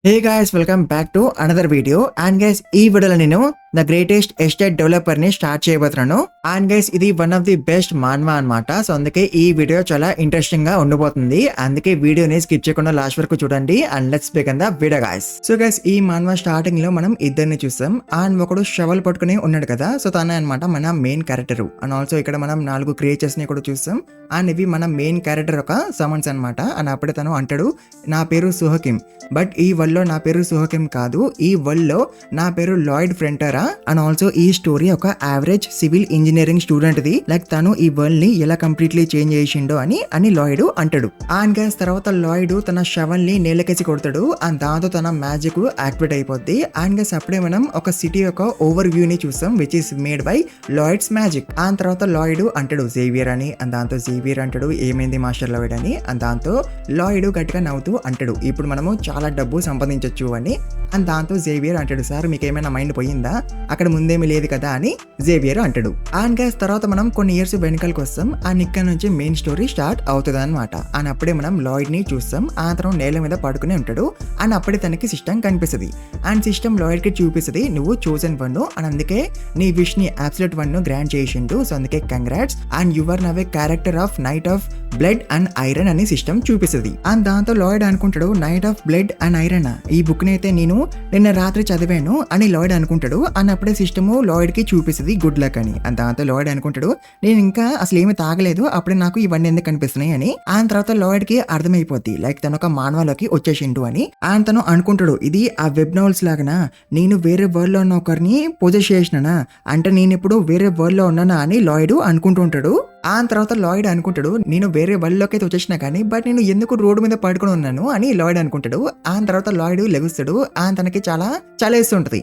Hey guys, welcome back to another video. And guys, ఈ వీడియోలో నేను ద గ్రేటెస్ట్ ఎస్టేట్ డెవలపర్ ని start చేయబోతున్నాను. అండ్ గైస్, ఇది వన్ ఆఫ్ ది బెస్ట్ మాన్వా అన్నమాట. సో అందుకే ఈ వీడియో చాలా ఇంట్రెస్టింగ్ గా ఉండబోతుంది. అందుకే వీడియోని స్కిప్ చేయకుండా లాస్ట్ వరకు చూడండి. And let's begin the video guys. So guys, ఈ మాన్వా స్టార్టింగ్ లో మనం ఇద్దరిని చూస్తాం. అండ్ ఒకడు షవల్ పట్టుకుని ఉన్నాడు కదా, సో తనే అనమాట మన మెయిన్ క్యారెక్టర్. అండ్ ఆల్సో ఇక్కడ మనం 4 క్రియేచర్స్ ని కూడా చూస్తాం. అండ్ ఇవి మన మెయిన్ క్యారెక్టర్ ఒక సమన్స్ అనమాట. అండ్ అప్పుడే తను అంటాడు, నా పేరు సుహకిమ్, బట్ ఈ వరల్డ్ లో నా పేరు సుహకిమ్ కాదు, ఈ వరల్డ్ లో నా పేరు లాయిడ్ ఫ్రెంటరా. అండ్ ఆల్సో ఈ స్టోరీ ఒక average civil engineering student the, like తను ఈ వరల్డ్ ని ఎలా కంప్లీట్లీ చేంజ్ చేసిండో అని లాయిడ్ అంటాడు. అండ్ గైస్, తర్వాత లాయిడ్ తన షవల్ ని నేలకేసి కొడతాడు. అండ్ దాంతో తన మ్యాజిక్ యాక్టివేట్ అయిపోద్ది. అండ్ గైస్, అప్పుడే మనం ఒక సిటీ యొక్క ఓవర్ వ్యూ ని చూస్తాం, which is made by Lloyds magic. And తర్వాత లాయిడ్ అంటాడు జేవియర్ అని. అండ్ దాంతో జేవియర్ అంటాడు, ఏమైంది మాస్టర్ లాయిడ్ అని. అండ్ దాంతో లాయిడ్ గట్టిగా నవ్వుతూ అంటాడు, ఇప్పుడు మనము చాలా డబ్బు సంపాదించవచ్చు అని. అండ్ దాంతో జేవియర్ అంటాడు, సార్ మీకు ఏమైనా మైండ్ పోయిందా, అక్కడ ముందేమీ లేదు కదా అని జేవియర్ అంటాడు. అండ్ గైస్, తర్వాత మనం కొన్ని ఇయర్స్ వెనకాలకి వస్తాం. అండ్ ఇక్కడ నుంచి మెయిన్ స్టోరీ స్టార్ట్ అవుతుంది అనమాట. అండ్ అప్పుడే మనం లాయిడ్ ని చూస్తాం. అతను నేల మీద పడుకుని ఉంటాడు. అండ్ అప్పుడే తనకి సిస్టమ్ కనిపిస్తుంది. అండ్ సిస్టమ్ లాయిడ్ కి చూపిస్తుంది, నువ్వు చూసన్ వన్ అండ్ అందుకే నీ విష్ ని అబ్సల్యూట్ వన్ గ్రాంట్ చేసిండు, సో అందుకే congrats. And your now A character of knight of blood and iron అని సిస్టమ్ చూపిస్తుంది. అండ్ దాంతో లాయిడ్ అనుకుంటాడు, knight of blood and iron, ఈ బుక్ ని అయితే నేను నిన్న రాత్రి చదివాను అని లాయిడ్ అనుకుంటాడు. అండ్ అప్పుడే సిస్టమ్ లాయిడ్ కి చూపిస్తుంది గుడ్ లక్ అని. అండ్ దాంతో లాయిడ్ అనుకుంటాడు, నేను ఇంకా అసలు ఏమి తాగలేదు, అప్పుడే నాకు ఇవన్నీ ఎందుకు కనిపిస్తున్నాయి అని. అండ్ తర్వాత లాయిడ్ కి అర్థమైపోద్ది, లైక్ తను ఒక మానవాలోకి వచ్చేసిండు అని. అండ్ తను అనుకుంటాడు, ఇది ఆ వెబ్ నోవెల్స్ లాగానా, నేను వేరే వరల్డ్ లో ఉన్న ఒకరిని పొజెస్ చేసినానా, అంటే నేను ఇప్పుడు వేరే వరల్డ్ లో ఉన్నానా అని లాయిడ్ అనుకుంటూ ఉంటాడు. ఆ తర్వాత లాయిడ్ అనుకుంటాడు, నేను వేరే వరల్డ్ లోకి అయితే వచ్చేసినా కానీ బట్ నేను ఎందుకు రోడ్డు మీద పడుకుని ఉన్నాను అని లాయిడ్ అనుకుంటాడు. ఆ తర్వాత లాయిడ్ లెగుస్తాడు. తనకి చాలా ఇస్తుంటది.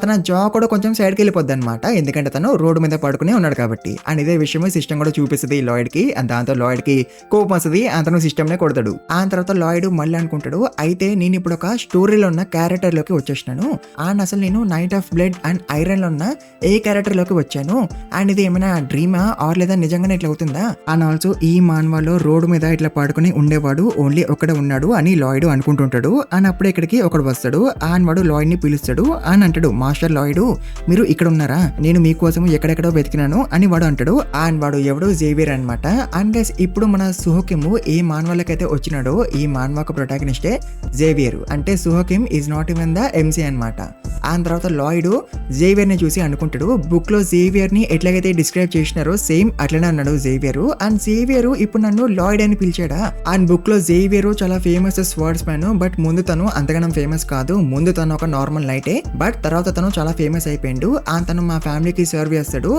తన జా కూడా కొంచెం సైడ్కి వెళ్ళిపోద్ది అనమాట, ఎందుకంటే తను రోడ్డు మీద పడుకునే ఉన్నాడు కాబట్టి. అండ్ ఇదే విషయం సిస్టమ్ కూడా చూపిస్తుంది లాయిడ్ కి. అండ్ దాంతో లాయిడ్ కి కోపం వస్తుంది. అతను సిస్టమ్ నే కొడతాడు. ఆ తర్వాత లాయిడ్ మళ్ళీ అనుకుంటాడు, అయితే నేను ఇప్పుడు ఒక స్టోరీలో ఉన్న క్యారెక్టర్ లోకి వచ్చేసినాను. అండ్ అసలు నేను knight of blood and iron లో ఉన్న ఏ క్యారెక్టర్ లోకి వచ్చాను, అండ్ ఇది ఏమైనా డ్రీమా ఆర్ లేదా నిజంగానే ఇట్లా అవుతుందా. అండ్ ఆల్సో ఈ మాన్వాలో రోడ్డు మీద ఇట్లా పడుకుని ఉండేవాడు ఓన్లీ ఒకడే ఉన్నాడు అని లాయిడ్ అనుకుంటుంటాడు. అండ్ అప్పుడే ఇక్కడికి ఒకడు వస్తాడు. అండ్ వాడు లాయిడ్ ని పిలుస్తాడు. అని అంటాడు, మాస్టర్ లాయిడ్ మీరు ఇక్కడ ఉన్నారా, నేను మీకోసం ఎక్కడెక్కడో వెతికినాను అని వాడు అంటాడు. అండ్ వాడు ఎవడో జేవియర్ అనమాట. అండ్ గైస్, ఇప్పుడు మన సుహకిమ్ ఏ మాన్వాలకైతే వచ్చినాడో ఈ మాన్వాకు ప్రొటాగనిస్టే జేవియర్. అంటే సుహకిమ్ is not even the MC అనమాట. అండ్ తర్వాత లాయిడ్ జేవియర్ ని చూసి అనుకుంటాడు, బుక్ లో జేవియర్ ని ఎట్లాగైతే డిస్క్రైబ్ చేసినారో సేమ్ అట్లనే అన్నాడు జేవియర్. అండ్ జేవియర్ ఇప్పుడు నన్ను లాయిడ్ అని పిలిచాడా. అండ్ బుక్ లో జేవియర్ చాలా ఫేమస్ స్వర్డ్స్ మ్యాన్, బట్ ముందు తను అంతగానం ఫేమస్ కాదు. ముందు తను ఒక నార్మల్ నైటే, బట్ తర్వాత తను చాలా ఫేమస్ అయిపోయిండు. తను మా ఫ్యామిలీకి సర్వ్ చేస్తాడు.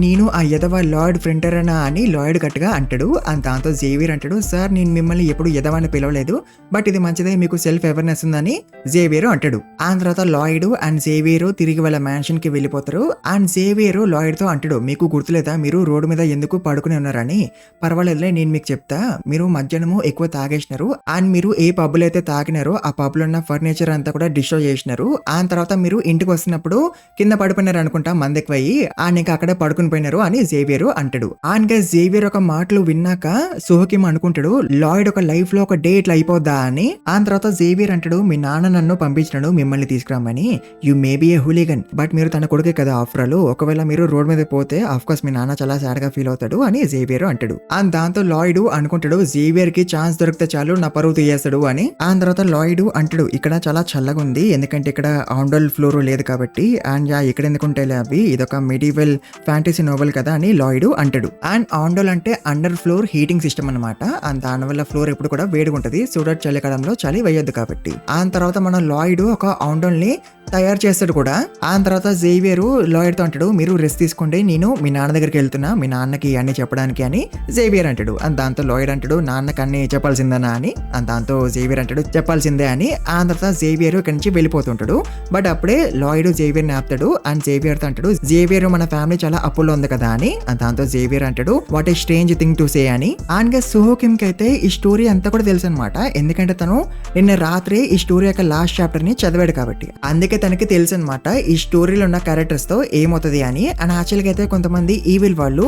నేను ఆ ఎదవ లాయిడ్ ఫ్రెంటరనా అని లాయిడ్ గట్టిగా అంటాడు. అండ్ దాంతో జేవియర్ అంటాడు, సార్ నేను మిమ్మల్ని ఎప్పుడు ఎదవని పిలవలేదు, బట్ ఇది మంచిదే, మీకు సెల్ఫ్ అవేర్నెస్ ఉందని జేవియర్ అంటాడు. ఆ తర్వాత లాయిడ్ అండ్ జేవియర్ తిరిగి వాళ్ళ మ్యాన్షన్ కి వెళ్ళిపోతారు. అండ్ జేవియర్ లాయిడ్ తో అంటాడు, మీకు గుర్తులేదా మీరు రోడ్డు మీద ఎందుకు పడుకుని ఉన్నారని. పర్వాలేదులే, నేను మీకు చెప్తా, మీరు మధ్యాహ్నము ఎక్కువ తాగేసినారు. అండ్ మీరు ఏ పబ్ లో అయితే తాగినారో ఆ పబ్ లో ఉన్న ఫర్నిచర్ అంతా కూడా డిస్ట్రాయ్ చేసినారు. ఆ తర్వాత మీరు ఇంటికి వస్తున్నప్పుడు కింద పడిపోయినారు అనుకుంటా, మంది ఎక్కువయ్యి నీకు అక్కడే పడుకుని పోయినారు అని జేవియర్ అంటాడు. అండ్ గైస్, జేవియర్ ఒక మాటలు విన్నాక సుహకిమ్ అనుకుంటాడు, లాయిడ్ ఒక లైఫ్ లో ఒక డే ఇట్లా అయిపోద్దా అని. ఆ తర్వాత జేవియర్ అంటాడు, మీ నాన్న నన్ను పంపించినాడు మిమ్మల్ని తీసుకురామని. You may be a hooligan, but మీరు తన కొడుకే కదా ఆఫ్టర్ ఆల్, ఒకవేళ మీరు రోడ్ మీద పోతే ఆఫ్ కోర్స్ మీ నాన్న చాలా సాడ్ గా ఫీల్ అవుతాడు అని జేవియర్ అంటాడు. అండ్ దాంతో లాయిడ్ అనుకుంటాడు, జేవియర్ కి ఛాన్స్ దొరికితే చాలు నా పరువు తీయేస్తాడు అని. ఆ తర్వాత లాయిడ్ అంటాడు, ఇక్కడ చాలా చల్లగా ఉంది, ఎందుకంటే ఇక్కడ ఆండోల్ ఫ్లోర్ లేదు కాబట్టి. అండ్ ఇక్కడ ఎందుకుంటాయి అవి, ఇదొక మెడివల్ ఫ్యాంటసీ నోవెల్ కదా అని లాయిడ్ అంటాడు. అండ్ ఆండోల్ అంటే అండర్ ఫ్లోర్ హీటింగ్ సిస్టమ్ అనమాట. అండ్ దానివల్ల ఫ్లోర్ ఎప్పుడు కూడా వేడిగా ఉంటది, సో దట్ చలికాలంలో చలి వేయద్దు కాబట్టి. ఆ తర్వాత మన లాయిడ్ ఒక ఆండోల్ ని తయారు చేస్తాడు కూడా. ఆ తర్వాత జేవియర్ లాయిడ్ తో అంటాడు, మీరు రెస్ట్ తీసుకోండి, నేను మీ నాన్న దగ్గరికి వెళ్తున్నా, మీ నాన్నకి అన్ని చెప్పడానికి అని జేవియర్ అంటాడు. అండ్ దాంతో లాయిడ్ అంటాడు, నాన్నకి అన్ని చెప్పాల్సిందేనా అని. అండ్ దాంతో జేవియర్ అంటాడు, చెప్పాల్సిందే అని. ఆ తర్వాత జేవియర్ ఇక్కడి నుంచి వెళ్ళిపోతుంటాడు. బట్ అప్పుడే లాయిడ్ జేవియర్ ని ఆపుతాడు. అండ్ జేవియర్ తో అంటాడు, జేవియర్ మన ఫ్యామిలీ చాలా అప్పుల్లో ఉంది కదా అని. దాంతో జేవియర్ అంటాడు, what a strange thing to say అని. అండ్ సుహకిమ్ కి అయితే ఈ స్టోరీ అంతా కూడా తెలుసు అనమాట, ఎందుకంటే తను నిన్న రాత్రి ఈ స్టోరీ యొక్క లాస్ట్ చాప్టర్ ని చదివాడు కాబట్టి. అందుకే తనకి తనకి తెలుసు అనమాట ఈ స్టోరీలో ఉన్న క్యారెక్టర్స్ తో ఏమవుతుంది అని. అండ్ యాక్చువల్ గా అయితే కొంతమంది ఈవిల్ వాళ్ళు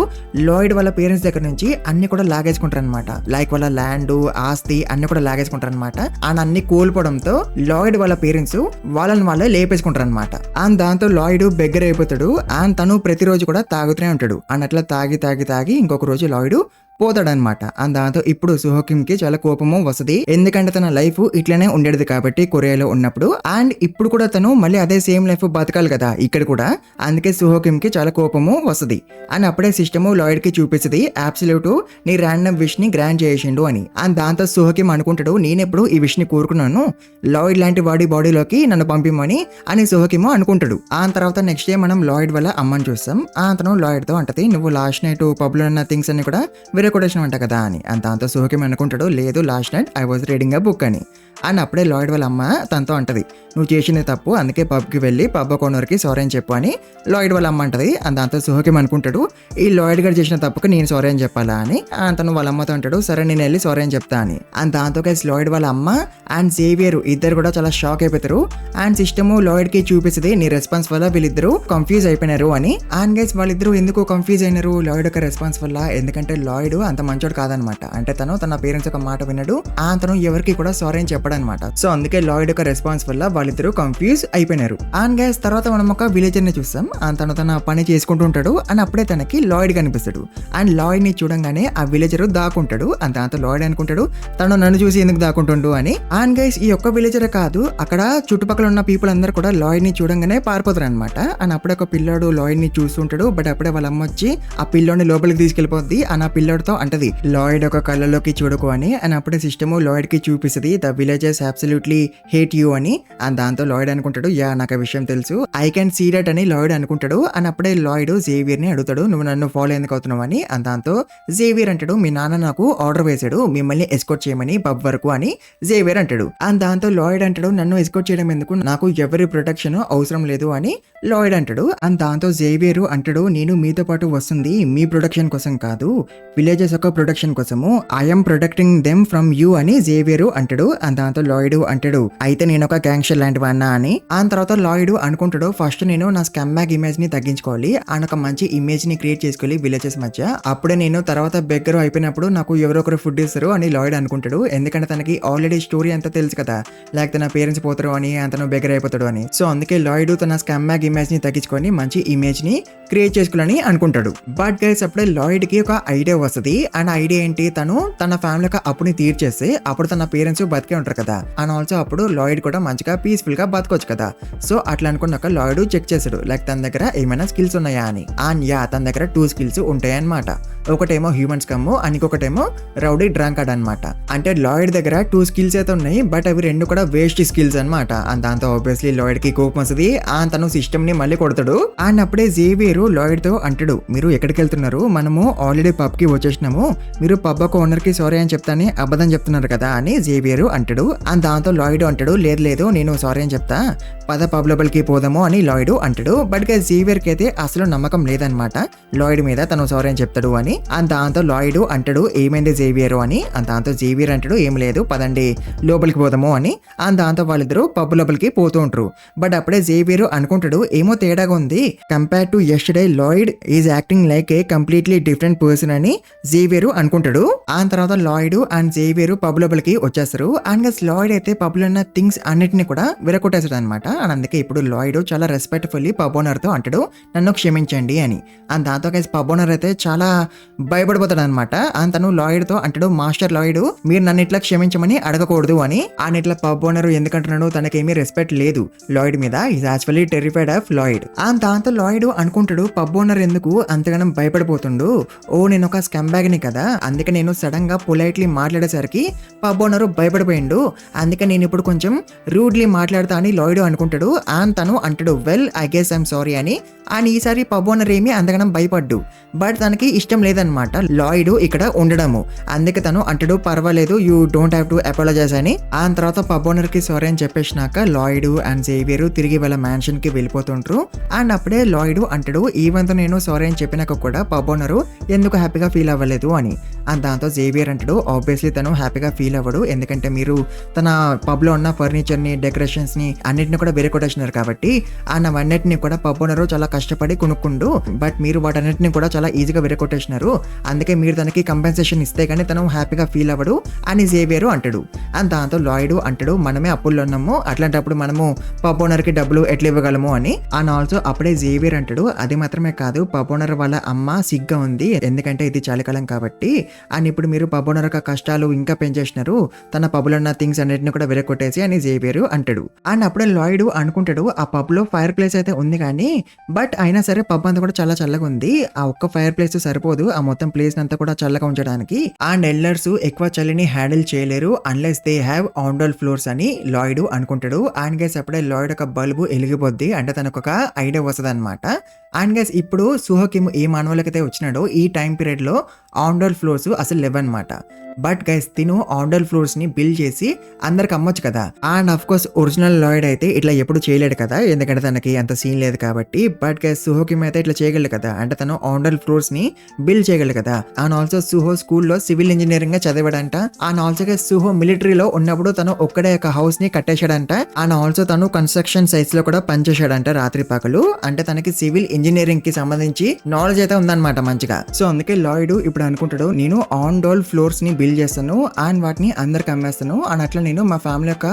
లాయిడ్ వాళ్ళ పేరెంట్స్ దగ్గర నుంచి అన్ని కూడా లాగేసుకుంటారు అనమాట. లైక్ వాళ్ళ ల్యాండ్, ఆస్తి అన్ని కూడా లాగేసుకుంటారు అనమాట. అండ్ అన్ని కోల్పోవడంతో లాయిడ్ వాళ్ళ పేరెంట్స్ వాళ్ళని వాళ్ళే లేపేసుకుంటారు అనమాట. అండ్ దాంతో లాయిడ్ బెగ్గర అయిపోతాడు. అండ్ తను ప్రతిరోజు కూడా తాగుతూనే ఉంటాడు. అండ్ అట్లా తాగి ఇంకొక రోజు లాయిడ్ పోతాడనమాట. అండ్ దాంతో ఇప్పుడు సుహోకిమ్ కి చాలా కోపము వస్తుంది. ఎందుకంటే తన లైఫ్ ఇట్లనే ఉండేది కాబట్టి కొరియాలో ఉన్నప్పుడు. అండ్ ఇప్పుడు కూడా తను మళ్ళీ అదే సేమ్ లైఫ్ బతకాలి కదా ఇక్కడ కూడా. అందుకే సుహోకిమ్ కి చాలా కోపము వస్తుంది. అండ్ అప్పుడే సిస్టమ్ లాయిడ్ కి చూపిస్తుంది అబ్సల్యూట్ నీ ర్యాండమ్ విష్ ని గ్రాంట్ చేసిండు అని. అండ్ దాంతో సుహోకిమ్ అనుకుంటాడు నేనెప్పుడు ఈ విష్ ని కోరుకున్నాను, లాయిడ్ లాంటి బాడీలోకి నన్ను పంపిమని అని సుహోకిమ్ అనుకుంటాడు. ఆ తర్వాత నెక్స్ట్ డే మనం లాయిడ్ వల్ల అమ్మని చూస్తాం. తను లాయిడ్ తో అంటది నువ్వు లాస్ట్ నైట్ పబ్ లో ఉన్న థింగ్స్ అన్ని కూడా కొటేషన్ అంట కదా అని. అండ్ దాంతో సుహోకిమ్ అనుకుంటాడు లేదు last night I was reading a book అని. అండ్ అప్పుడే లాయిడ్ వాళ్ళ అమ్మ తనతో అంటది నువ్వు చేసింది తప్పు, అందుకే పబ్కి వెళ్ళి పబ్ ఓనర్కి సారీ అని చెప్పు అని లాయిడ్ వాళ్ళ అమ్మ అంటది. అండ్ దాంతో సుహోకిమ్ అనుకుంటాడు ఈ లాయిడ్ గారు చేసిన తప్పుకి నేను సారీ అని చెప్పాలా అని. తను వాళ్ళ అమ్మతో అంటాడు సరే నేను వెళ్ళి సారీ అని చెప్తా అని. అండ్ దాంతో గైస్ లాయిడ్ వాళ్ళ అమ్మ అండ్ జేవియర్ ఇద్దరు కూడా చాలా షాక్ అయిపోతారు. అండ్ సిస్టమ్ లాయిడ్ కి చూపిస్తుంది నీ రెస్పాన్స్ వల్ల వీళ్ళిద్దరు కన్ఫ్యూజ్ అయిపోయినారు అని. అండ్ గైస్ వాళ్ళిద్దరు ఎందుకు కన్ఫ్యూజ్ అయినారు లాయిడ్ యొక్క రెస్పాన్స్ వల్ల, ఎందుకంటే లాయిడ్ అంత మంచోడు కాదనమాట. అంటే తన పేరెంట్స్ ఒక మాట వినడు. తను ఎవరికి కూడా సారీ అని చెప్పడనమాట. సో అందుకే లాయిడ్ యొక్క రెస్పాన్స్ వల్ల వాళ్ళిద్దరు కన్ఫ్యూజ్ అయిపోయినారు. అండ్ గైస్ తర్వాత మనం ఒక విలేజర్ ని చూస్తాం. తను తన పని చేసుకుంటూ ఉంటాడు. అండ్ అప్పుడే తనకి లాయిడ్ కనిపిస్తాడు. అండ్ లాయిడ్ ని చూడంగానే ఆ విలేజర్ దాక్కుంటాడు. అండ్ దాంతో లాయిడ్ అనుకుంటాడు తను నన్ను చూసి ఎందుకు దాక్కుంటుండు అని. అండ్ గైస్ ఈ ఒక్క విలేజర్ కాదు, అక్కడ చుట్టుపక్కల ఉన్న పీపుల్ అందరూ కూడా లాయిడ్ ని చూడంగానే పారిపోతారు అనమాట. అండ్ అప్పుడే ఒక పిల్లాడు లాయిడ్ ని చూస్తుంటాడు. బట్ అప్పుడే వాళ్ళ అమ్మ వచ్చి ఆ పిల్లోని లోపలికి తీసుకెళ్లిపోద్ది. అండ్ ఆ పిల్లోడితో అంటది లాయిడ్ ఒక కళ్ళలోకి చూడకు అని. అండ్ అప్పుడే సిస్టమ్ లాయిడ్ కి చూపిస్తుంది the villagers absolutely hate you అని. అండ్ దాంతో లాయిడ్ అనుకుంటాడు యా నాకు ఆ విషయం తెలుసు, ఐ కెన్ సీ దట్ అని లాయిడ్ అనుకుంటాడు. అండ్ అప్పుడే లాయిడ్ జేవియర్ ని అడుగుతాడు నువ్వు నన్ను ఫాలో ఎందుకు అవుతున్నావు అని. అండ్ దాంతో జేవియర్ అంటాడు మీ నాన్న నాకు ఆర్డర్ వేశాడు మిమ్మల్ని ఎస్కోర్ట్ చేయమని పబ్ వరకు అని జేవియర్ అంటాడు. అండ్ దాంతో లాయిడ్ అంటాడు నన్ను ఎస్కోర్ట్ చేయడం ఎందుకు, నాకు ఎవరి ప్రొటెక్షన్ అవసరం లేదు అని లాయిడ్ అంటాడు. అండ్ దాంతో జేవియర్ అంటాడు నేను మీతో పాటు వస్తుంది మీ ప్రొటెక్షన్ కోసం కాదు, విలేజెస్ యొక్క ప్రొటెక్షన్ కోసము, I'm protecting them from you అని జేవియర్ అంటాడు. అండ్ దాంతో లాయిడ్ అంటాడు అయితే నేను ఒక గ్యాంగ్స్టర్ లాంటి వాడినా అని. ఆ తర్వాత లాయిడ్ అనుకుంటాడు ఫస్ట్ నేను నా స్కమ్ బ్యాగ్ ఇమేజ్ ని తగ్గించుకోవాలి అండ్ ఒక మంచి ఇమేజ్ ని క్రియేట్ చేసుకోవాలి విలేజెస్ మధ్య, అప్పుడే నేను తర్వాత బెగ్గర అయిపోయినప్పుడు నాకు ఎవరో ఒకరు ఫుడ్ ఇస్తారు అని లాయిడ్ అనుకుంటాడు. ఎందుకంటే తనకి ఆల్రెడీ స్టోరీ అంతా తెలుసు కదా, లైక్ తన పేరెంట్స్ పోతారు అని తను బెగ్గర అయిపోతాడు అని. సో అందుకే లాయిడ్ తన స్కమ్ బ్యాగ్ ఇమేజ్ ని తగ్గించుకొని మంచి ఇమేజ్ ని క్రియేట్ చేసుకోవాలని అనుకుంటాడు. బట్ గైస్ అప్పుడే లాయిడ్ కి ఒక ఐడియా వస్తుంది. అండ్ ఐడియా ఏంటి, తను తన ఫ్యామిలీకి అప్పుని తీర్చేస్తే అప్పుడు తన పేరెంట్స్ బతికే ఉంటారు కదా. అండ్ ఆల్సో అప్పుడు లాయిడ్ కూడా మంచిగా పీస్ఫుల్ గా బతకొచ్చు కదా. సో అట్లా అనుకున్నాక లాయిడ్ చెక్ చేశాడు లైక్ తన దగ్గర ఏమైనా స్కిల్స్ ఉన్నాయా అని. అండ్ యా తన దగ్గర 2 స్కిల్స్ ఉంటాయి అనమాట. ఒకటేమో హ్యూమన్ స్కమ్, ఇంకొకటేమో రౌడీ డ్రంకర్డ్ అనమాట. అంటే లాయిడ్ దగ్గర 2 స్కిల్స్ అయితే ఉన్నాయి, బట్ అవి 2 కూడా వేస్ట్ స్కిల్స్ అనమాట. అండ్ దాంతో ఆబ్వియస్లీ లాయిడ్ కి కోపం వస్తుంది. అండ్ తను సిస్టమ్ ని మళ్ళీ కొడతాడు. అండ్ అప్పుడే జేవియర్ లాయిడ్ తో అంటాడు మీరు ఎక్కడికి వెళ్తున్నారు, మనము ఆల్రెడీ పబ్ కి వచ్చేసినాము, మీరు పబ్ ఒక ఓనర్ కి సారీ అని చెప్తానే అబద్ధం చెప్తున్నారు కదా అని జేవియర్ అంటాడు. అండ్ దాంతో లాయిడ్ అంటాడు లేదు నేను సారీ అని చెప్తా, పద పబ్ లోపలికి పోదాము అని లాయిడ్ అంటాడు. బట్ జేవియర్ కి అయితే అసలు నమ్మకం లేదనమాట లాయిడ్ మీద తను సారీ అని చెప్తాడు అని. అండ్ దాంతో లాయిడ్ అంటాడు ఏమైంది జేవియర్ అని. అండ్ దాంతో జేవియర్ అంటాడు ఏం లేదు పదండి లోపలికి పోదాము అని. అండ్ దాంతో వాళ్ళిద్దరు పబ్ లోపలికి పోతూ ఉంటారు. బట్ అప్పుడే జేవియర్ అనుకుంటాడు ఏమో తేడాగా ఉంది, compare to yesterday Lloyd is acting like a completely different person అని జేవియర్ అనుకుంటాడు. ఆ తర్వాత లాయిడ్ అండ్ జేవియర్ పబ్ లోపలికి వచ్చేస్తారు. అండ్ లాయిడ్ అయితే పబ్ లో ఉన్న థింగ్స్ అన్నిటిని కూడా విరగొట్టేస్తాడు అనమాట. అండ్ అందుకే ఇప్పుడు లాయిడ్ చాలా రెస్పెక్ట్ఫుల్లీ పబ్ ఓనర్ తో అంటాడు నన్ను క్షమించండి అని. అండ్ దాంతో పబ్ ఓనర్ అయితే చాలా భయపడిపోతాడు అనమాట. అండ్ తను లాయిడ్ తో అంటాడు మాస్టర్ లాయిడ్ మీరు నన్ను ఇట్లా క్షమించమని అడగకూడదు అని. అండ్ ఇట్లా పబ్ ఓనర్ ఎందుకంటున్నాడు తనకేమీ రెస్పెక్ట్ లేదు లాయిడ్ మీద, is actually terrified of Lloyd. And దాంతో లాయిడ్ అనుకుంటాడు పబ్ ఓనర్ ఎందుకు అంతగానం భయపడిపోతుండు, ఓ నేను ఒక స్కమ్ బ్యాగ్ ని కదా, అందుకే నేను సడన్ గా పొలైట్లీ మాట్లాడేసరికి పబ్ ఓనర్ భయపడిపోయిండు, అందుకే నేను ఇప్పుడు కొంచెం రూడ్లీ మాట్లాడతా అని లాయిడ్ అనుకుంటాడు. అండ్ తను అంటాడు well I guess I'm sorry అని. అండ్ ఈసారి పబ్ ఓనర్ ఏమి అంతగానం భయపడ్డు, బట్ తనకి ఇష్టం లేదనమాట లాయిడ్ ఇక్కడ ఉండడము. అందుకే తను అంటాడు పర్వాలేదు you don't have to apologize అని. ఆ తర్వాత పబ్ ఓనర్ కి సారీ అని చెప్పేసినాక లాయిడ్ అండ్ జేవియర్ తిరిగి వాళ్ళ మ్యాన్షన్ కి వెళ్ళిపోతుంటారు. అండ్ అప్పుడే లాయిడ్ అంటాడు ఈవెన్ తో నేను సారీ అని చెప్పినాక కూడా పబ్ ఓనర్ ఎందుకు హ్యాపీగా ఫీల్ అవ్వలేదు అని. అండ్ దాంతో జేవియర్ అంటాడు ఆబ్వియస్లీ తను హ్యాపీగా ఫీల్ అవ్వడు, ఎందుకంటే మీరు తన పబ్ లో ఉన్న ఫర్నిచర్ ని, డెకరేషన్స్ ని అన్నిటిని కూడా వేరే కొట్టేసినారు కాబట్టి అవన్నిటిని కూడా పబ్ ఓనరు చాలా కష్టపడి కొనుక్కుంటూ బట్ మీరు వాటన్నిటిని కూడా చాలా ఈజీగా వేరే కొట్టేసినారు, అందుకే మీరు తనకి కంపెన్సేషన్ ఇస్తే కానీ తను హ్యాపీగా ఫీల్ అవ్వడు అని జేవియర్ అంటాడు. అండ్ దాంతో లాయిడ్ అంటాడు మనమే అప్పుల్లో ఉన్నాము, అట్లాంటప్పుడు మనము పబ్ ఓనర్ కి డబ్బులు ఎట్లా ఇవ్వగలము అని. అండ్ ఆల్సో అప్పుడే జేవియర్ అంటాడు అది మాత్రమే కాదు, పబ్ ఓనర్ వాళ్ళ అమ్మ సిగ్గా ఉంది ఎందుకంటే ఇది చలికాలం కాబట్టి, అండ్ ఇప్పుడు మీరు పబ్ ఓనర్ యొక్క కష్టాలు ఇంకా పెంచేసినారు, తన పబ్ లో ఉన్న థింగ్స్ అన్నిటిని కూడా వేరే కొట్టేసి అని జేవియర్ అంటాడు. అండ్ అప్పుడే లాయిడ్ అనుకుంటాడు ఆ పబ్ లో ఫైర్ ప్లేస్ అయితే ఉంది కానీ బట్ అయినా సరే పబ్ అంతా కూడా చాలా చల్లగా ఉంది, ఆ ఒక్క ఫైర్ ప్లేస్ సరిపోదు ఆ మొత్తం ప్లేస్ అంతా కూడా చల్లగా ఉంచడానికి. అండ్ ఎల్లర్స్ ఎక్కువ చలిని హ్యాండిల్ చేయలేరు అన్లెస్ దే హ్యావ్ ఆండోల్ ఫ్లోర్స్ అని లాయిడ్ అనుకుంటాడు. అండ్ గైస్ అప్పుడే లాయిడ్ ఒక బల్బు వెలిగిపోద్ది, అంటే తనకు ఒక ఐడియా వస్తుంది అనమాట. అండ్ గైస్ ఇప్పుడు సుహోకిమ్ ఏ మానవులకైతే వచ్చినాడో ఈ టైం పీరియడ్ లో ఆండోల్ ఫ్లోర్స్ అసలు లేవన్నమాట. బట్ గైస్ తిను ఆండోల్ ఫ్లోర్స్ ని బిల్డ్ చేసి అందరికి అమ్మొచ్చు కదా. And of course original Lloyd అయితే ఇట్లా ఎప్పుడు చేయలేడు కదా, ఎందుకంటే తనకి అంత సీన్ లేదు కాబట్టి. బట్ గైస్ సుహోకిమ్ అయితే ఇట్లా చేయగలడు కదా, అంటే తను ఆండోల్ ఫ్లోర్స్ ని బిల్డ్ చేయగలడు కదా. అండ్ ఆల్సో సుహో స్కూల్లో సివిల్ ఇంజనీరింగ్ గా చదివాడంట. అండ్ ఆల్సో గైస్ సుహో మిలిటరీలో ఉన్నప్పుడు తను ఒక్కడే ఒక హౌస్ ని కట్టేశాడంట. అండ్ ఆల్సో తను కన్స్ట్రక్షన్ సైట్స్ లో కూడా పనిచేశాడంట రాత్రి పగలు, అంటే తనకి సివిల్ ఇంజనీరింగ్ కి సంబంధించి నాలెడ్జ్ అయితే ఉందన్నమాట మంచిగా. సో అందుకే లాయిడ్ ఇప్పుడు అనుకుంటాడు నేను ఆండోల్ ఫ్లోర్స్ ని బిల్డ్ చేస్తాను అండ్ వాటిని అందరికి అమ్మేస్తాను అండ్ అట్లా నేను మా ఫ్యామిలీ యొక్క